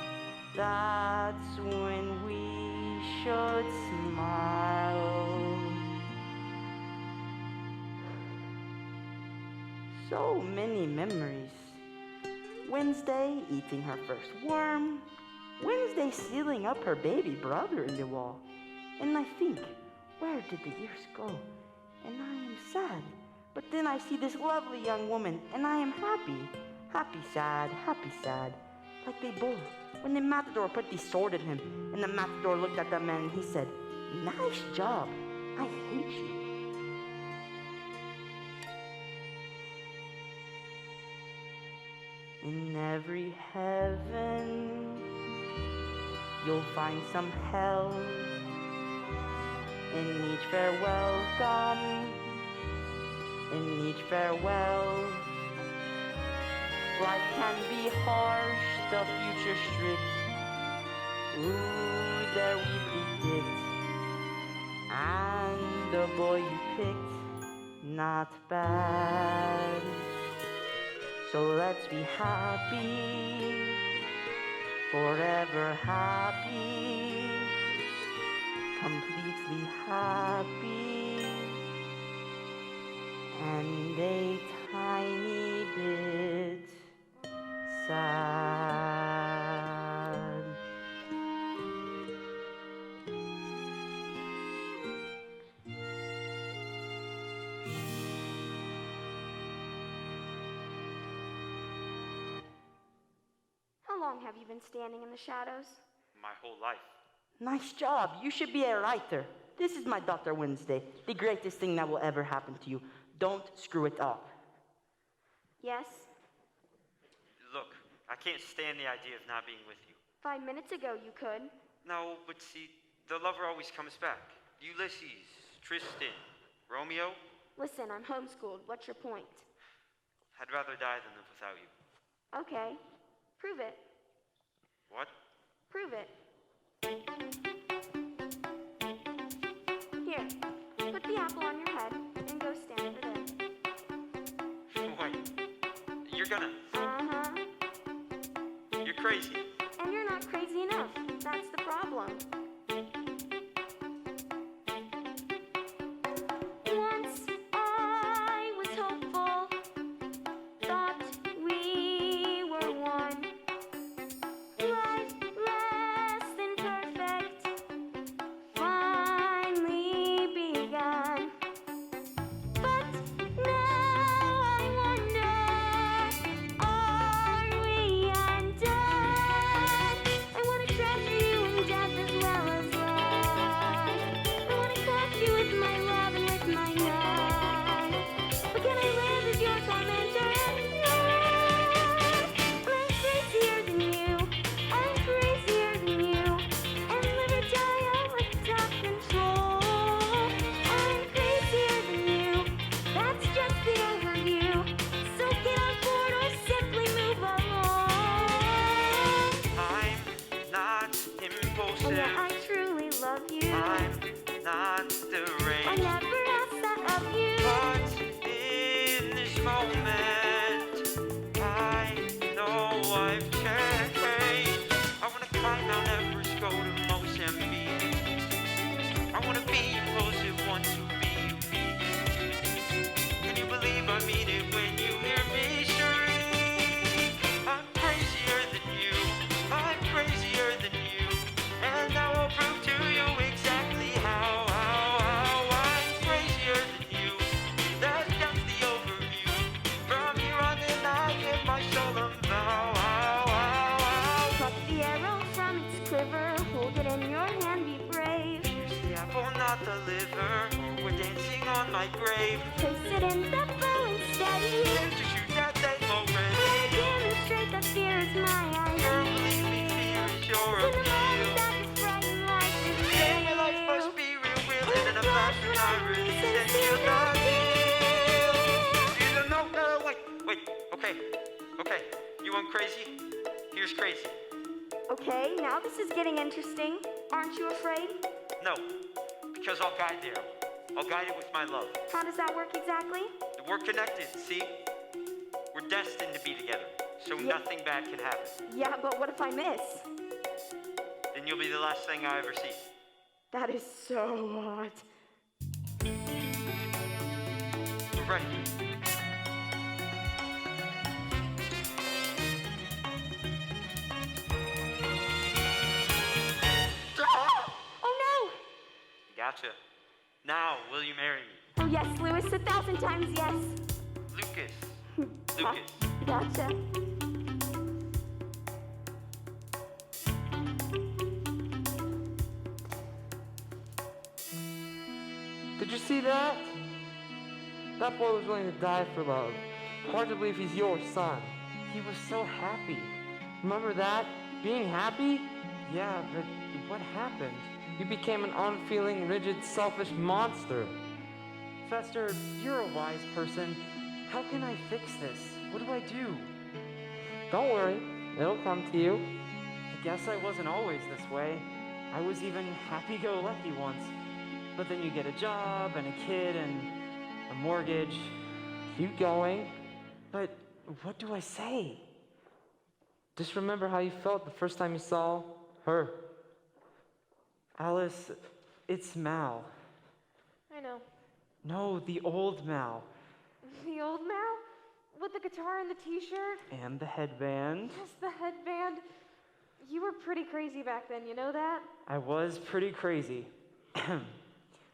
that's when we should smile. So many memories. Wednesday eating her first worm. Wednesday sealing up her baby brother in the wall. And I think, where did the years go? And I am sad. But then I see this lovely young woman, and I am happy. Happy, sad, like they both. When the matador put the sword in him, and the matador looked at the man, and he said, "Nice job, I hate you." In every heaven, you'll find some hell. In each farewell come, in each farewell. Life can be harsh, the future strict. Ooh, there we predict. And the boy you picked, not bad. So let's be happy, forever happy, completely happy, and a tiny bit sad. How long have you been standing in the shadows? My whole life. Nice job. You should be a writer. This is my daughter Wednesday, the greatest thing that will ever happen to you. Don't screw it up. Yes? Look, I can't stand the idea of not being with you. 5 minutes ago you could. No, but see, the lover always comes back. Ulysses, Tristan, Romeo. Listen, I'm homeschooled. What's your point? I'd rather die than live without you. Okay. Prove it. What? Prove it. Here, put the apple on your head and go stand over there. Wait, you're gonna... Uh-huh. You're crazy. And you're not crazy enough. That's the problem. Once I was hopeful, thought we were one. Life less than perfect, I've changed. I wanna climb Mount Everest, go to Mozambique. I wanna be impulsive, want to be weak. Can you believe I mean it when you hear me shriek? I'm crazier than you, I'm crazier than you, and I will prove to you exactly how I'm crazier than you. That's just the overview. From here on in, I give my soul a vow. Pluck the arrow from its quiver, hold it in your hand, be brave. Here's the apple, not the liver, or we're dancing on my grave. Place it in the bow and steady. Here's to shoot that thing already. Demonstrate that fear is my idea. Girl, believe me, fear is your In the moment appeal. that is frightened, life is Yeah, my life must be real, and in a flash when I release and seal the deal. No, wait, okay, you want crazy? Here's crazy. Okay, now this is getting interesting. Aren't you afraid? No, because I'll guide there. I'll guide it with my love. How does that work exactly? We're connected, see? We're destined to be together, so nothing bad can happen. Yeah, but what if I miss? Then you'll be the last thing I ever see. That is so hot. We're ready. Oh Gotcha. Now, will you marry me? no! Oh yes, Lewis, 1,000 times yes. Lucas. Gotcha. Did you see that? That boy was willing to die for love. Hard to believe he's your son. He was so happy. Remember that? Being happy? Yeah, but what happened? You became an unfeeling, rigid, selfish monster. Fester, you're a wise person. How can I fix this? What do I do? Don't worry, it'll come to you. I guess I wasn't always this way. I was even happy-go-lucky once. But then you get a job and a kid and a mortgage. Keep going. But what do I say? Just remember how you felt the first time you saw her. Alice, it's Mal. I know. No, the old Mal. The old Mal? With the guitar and the t-shirt? And the headband. Yes, the headband. You were pretty crazy back then, you know that? I was pretty crazy.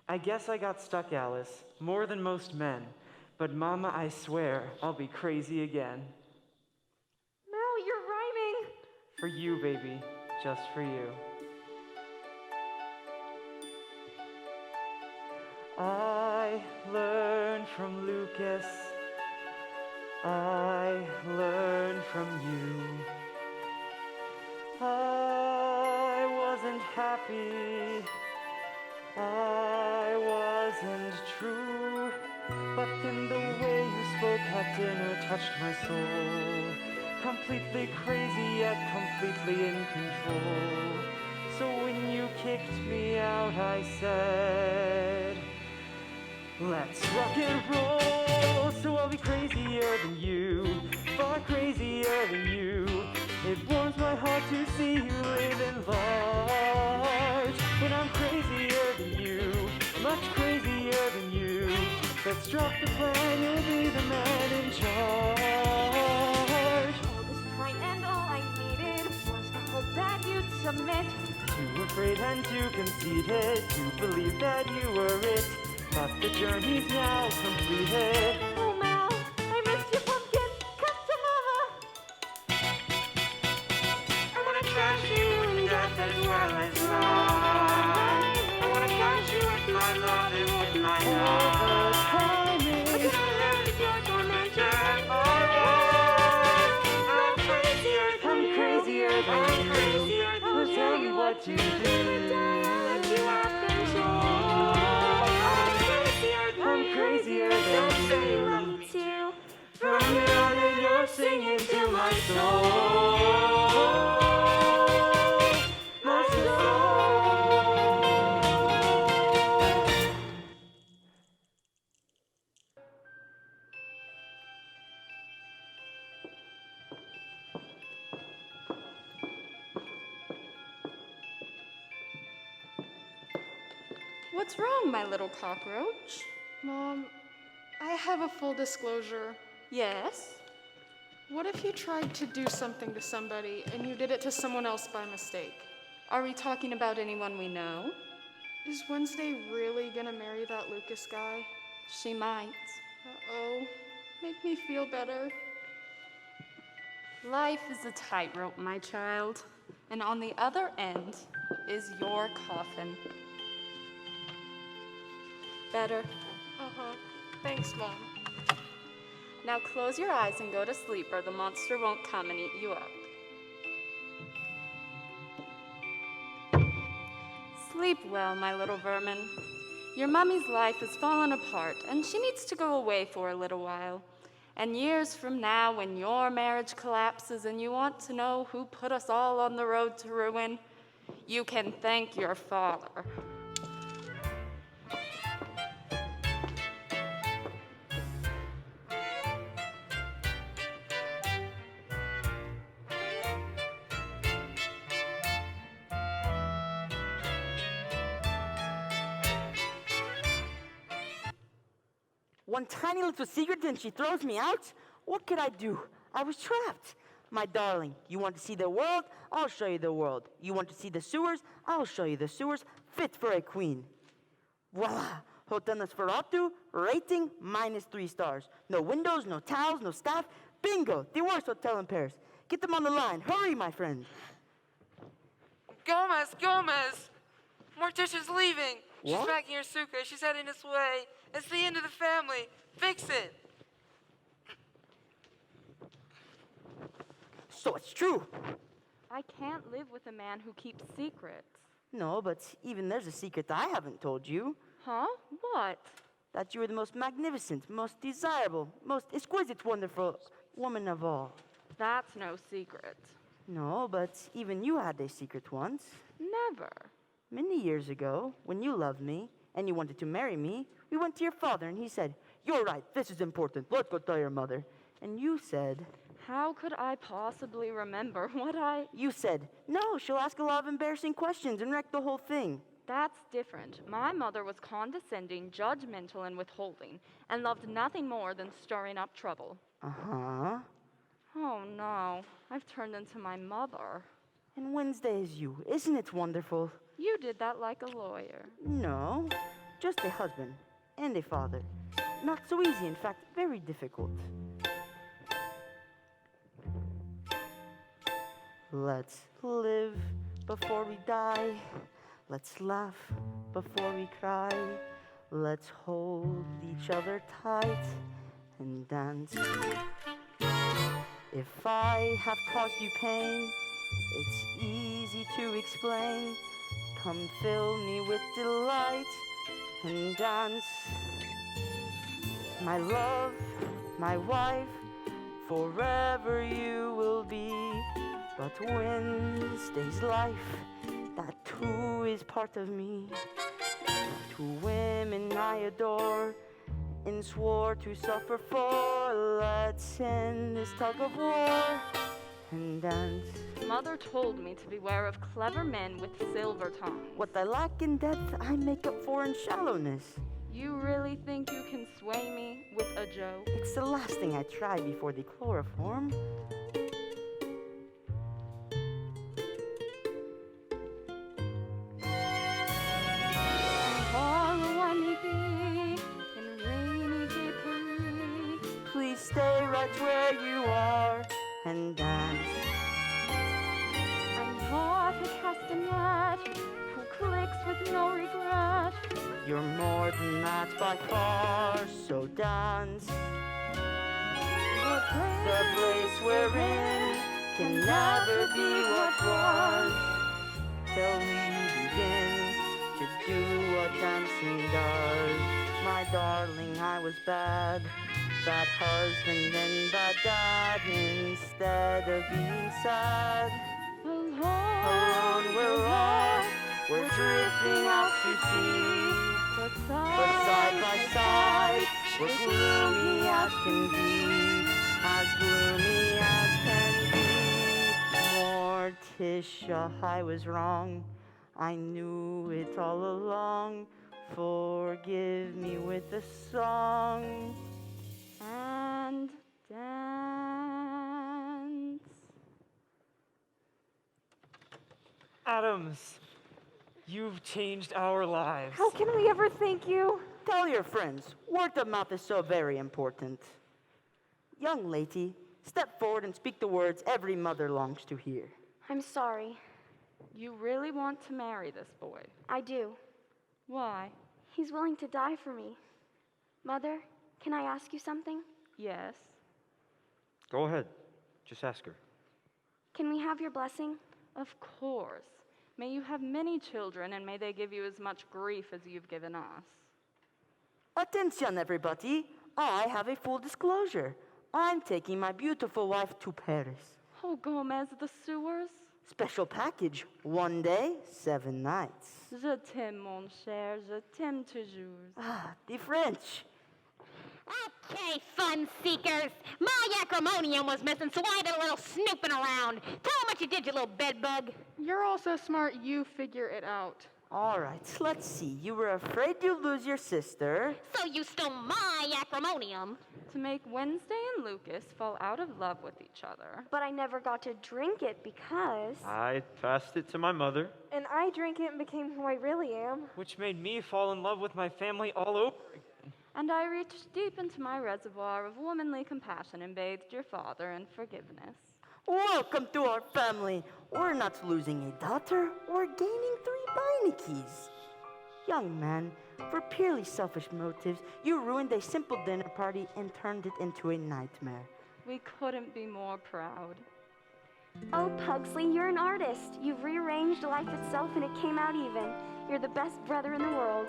I guess I got stuck, Alice, more than most men. But Mama, I swear, I'll be crazy again. Mal, you're rhyming. For you, baby. Just for you. I learned from Lucas. I learned from you. I wasn't happy. I wasn't true. But in the way you spoke at dinner touched my soul. Completely crazy yet completely in control. So when you kicked me out, I said, let's rock and roll. So I'll be crazier than you, far crazier than you. It warms my heart to see you living large. When I'm crazier than you, much crazier than you. Let's drop the plan, you'll be the man in charge. All this time and all I needed was to hope that you'd submit. Too afraid and too conceited to believe that you were it. But the journey's now completed. Oh, Mal, I missed you, pumpkin. Come to Mama. I wanna trash you in death as well as life. I wanna catch you with my love and with my love. I can live with your tormented heart. I'm crazier than you. I'm crazier than you. Tell me what to do. Let you have control. I'm crazier than you. Say you love me too. From here on in, you're singing to my soul. My soul. What's wrong, my little cockroach? Mom, I have a full disclosure. Yes? What if you tried to do something to somebody and you did it to someone else by mistake? Are we talking about anyone we know? Is Wednesday really gonna marry that Lucas guy? She might. Uh-oh. Make me feel better. Life is a tightrope, my child, and on the other end is your coffin. Better. Uh-huh. Thanks, Mom. Now close your eyes and go to sleep, or the monster won't come and eat you up. Sleep well, my little vermin. Your mummy's life has fallen apart, and she needs to go away for a little while. And years from now, when your marriage collapses and you want to know who put us all on the road to ruin, you can thank your father. One tiny little secret and she throws me out? What could I do? I was trapped. My darling, you want to see the world? I'll show you the world. You want to see the sewers? I'll show you the sewers. Fit for a queen. Voila! Hotel Nosferatu, rating -3 stars. No windows, no towels, no staff. Bingo! The worst hotel in Paris. Get them on the line. Hurry, my friend. Gomez! Morticia's leaving. She's What? packing her suitcase. She's heading this way. It's the end of the family. Fix it. So it's true. I can't live with a man who keeps secrets. No, but even there's a secret I haven't told you. Huh? What? That you are the most magnificent, most desirable, most exquisite, wonderful woman of all. That's no secret. No, but even you had a secret once. Never. Many years ago, when you loved me and you wanted to marry me, we went to your father and he said, "You're right, this is important. Let's go tell your mother." And you said, How could I possibly remember what You said, "No, she'll ask a lot of embarrassing questions and wreck the whole thing." That's different. My mother was condescending, judgmental, and withholding, and loved nothing more than stirring up trouble. Uh-huh. Oh no, I've turned into my mother. And Wednesday is you. Isn't it wonderful? You did that like a lawyer. No, just a husband and a father. Not so easy, in fact, very difficult. Let's live before we die. Let's laugh before we cry. Let's hold each other tight and dance. If I have caused you pain, it's easy to explain. Come fill me with delight and dance. My love, my wife, forever you will be. But Wednesday's life, that too is part of me. Two women I adore and swore to suffer for. Let's end this tug of war and dance. Mother told me to beware of clever men with silver tongues. What I lack in depth, I make up for in shallowness. You really think you can sway me with a joke? It's the last thing I try before the chloroform. Please stay right where you are and dance. I'm not a castanet who clicks with no regret. You're more than that by far, so dance. The place we're in can never be what was till we begin to do what dancing does. My darling, I was bad husband and bad dad. Instead of being sad, alone we're lost, we're drifting out to sea. But side by side, we're gloomy as can be, as gloomy as can be. Morticia, I was wrong, I knew it all along. Forgive me with a song. And dance. Addams, you've changed our lives. How can we ever thank you? Tell your friends, word of mouth is so very important. Young lady, step forward and speak the words every mother longs to hear. I'm sorry. You really want to marry this boy? I do. Why? He's willing to die for me. Mother, can I ask you something? Yes. Go ahead. Just ask her. Can we have your blessing? Of course. May you have many children, and may they give you as much grief as you've given us. Attention, everybody. I have a full disclosure. I'm taking my beautiful wife to Paris. Oh, Gomez, the sewers? Special package, 1 day, 7 nights. Je t'aime, mon cher, je t'aime toujours. Ah, the French. Okay, fun seekers. My acrimonium was missing, so I did a little snooping around. Tell them what you did, you little bedbug. You're all so smart, you figure it out. All right, let's see. You were afraid you'd lose your sister. So you stole my acrimonium. To make Wednesday and Lucas fall out of love with each other. But I never got to drink it because... I passed it to my mother. And I drank it and became who I really am. Which made me fall in love with my family all over again. And I reached deep into my reservoir of womanly compassion and bathed your father in forgiveness. Welcome to our family. We're not losing a daughter. We're gaining 3 Beinecke's. Young man, for purely selfish motives, you ruined a simple dinner party and turned it into a nightmare. We couldn't be more proud. Oh, Pugsley, you're an artist. You've rearranged life itself and it came out even. You're the best brother in the world.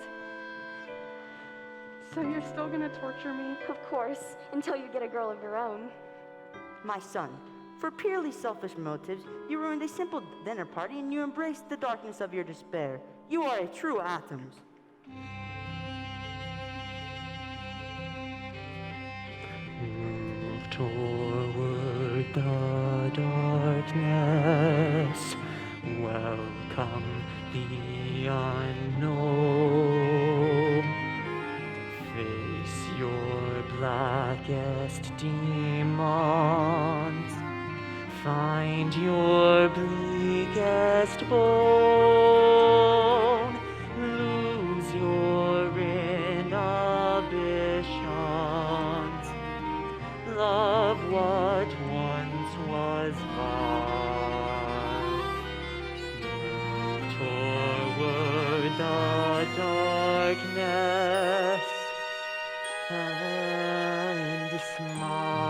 So you're still gonna torture me? Of course, until you get a girl of your own. My son, for purely selfish motives, you ruined a simple dinner party and you embraced the darkness of your despair. You are a true Addams. Move toward the darkness. Welcome the unknown. Face your blackest demons. Find your bleakest bone. Lose your inhibitions. Love what once was lost. Move toward the darkness and smile.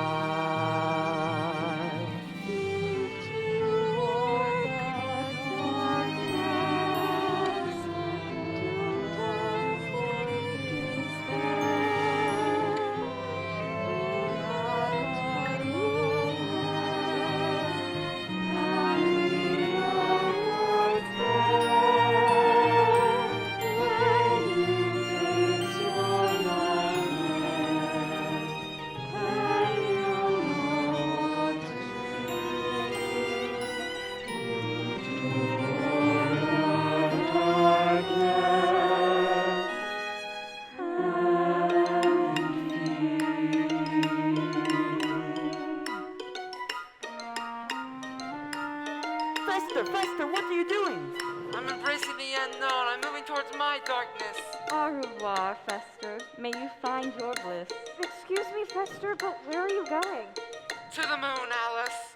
Fester, what are you doing? I'm embracing the unknown. I'm moving towards my darkness. Au revoir, Fester. May you find your bliss. Excuse me, Fester, but where are you going? To the moon, Alice.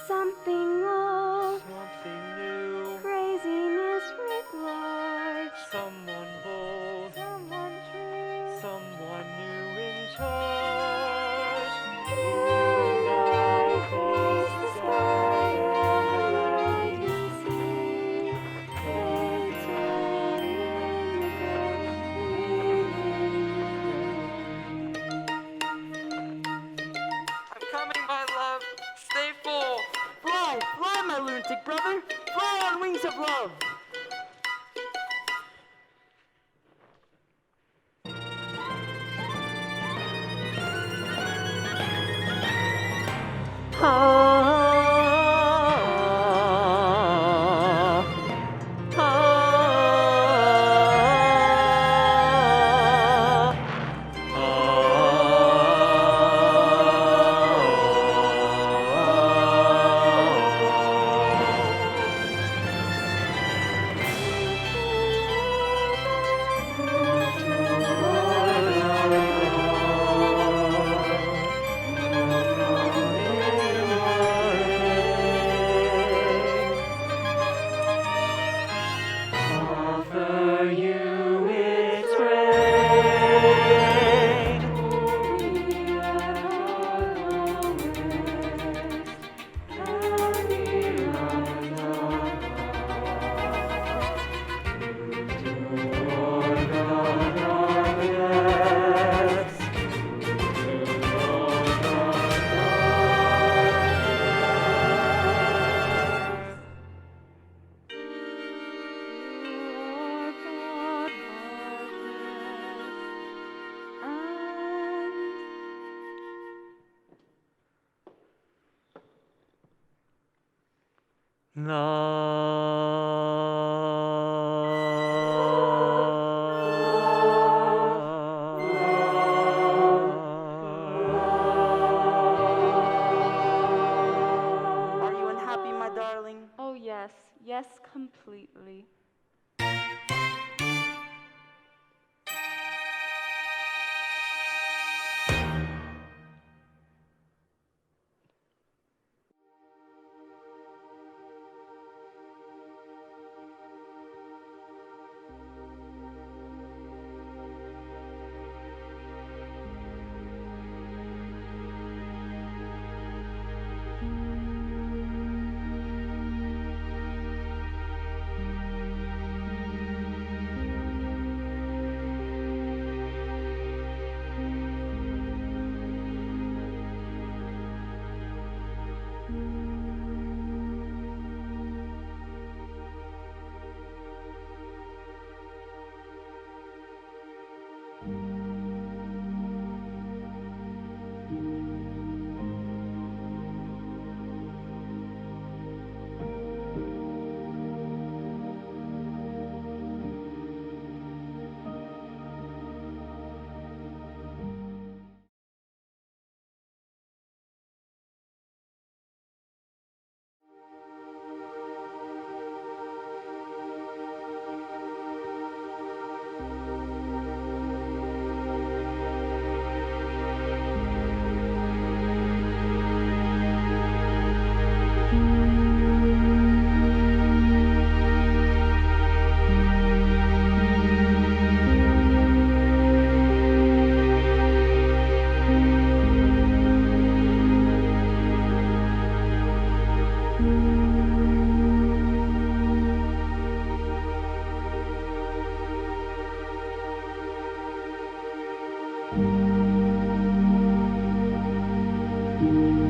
Something old, Something new, craziness writ large. someone bold, Someone true. someone new in charge. You and I face the sky and the winding sea. Return I'm coming, my love. Stay full. Fly, fly, my lunatic brother. Fly on wings of love. Are you unhappy, my darling? Oh, yes, yes, completely. Thank you.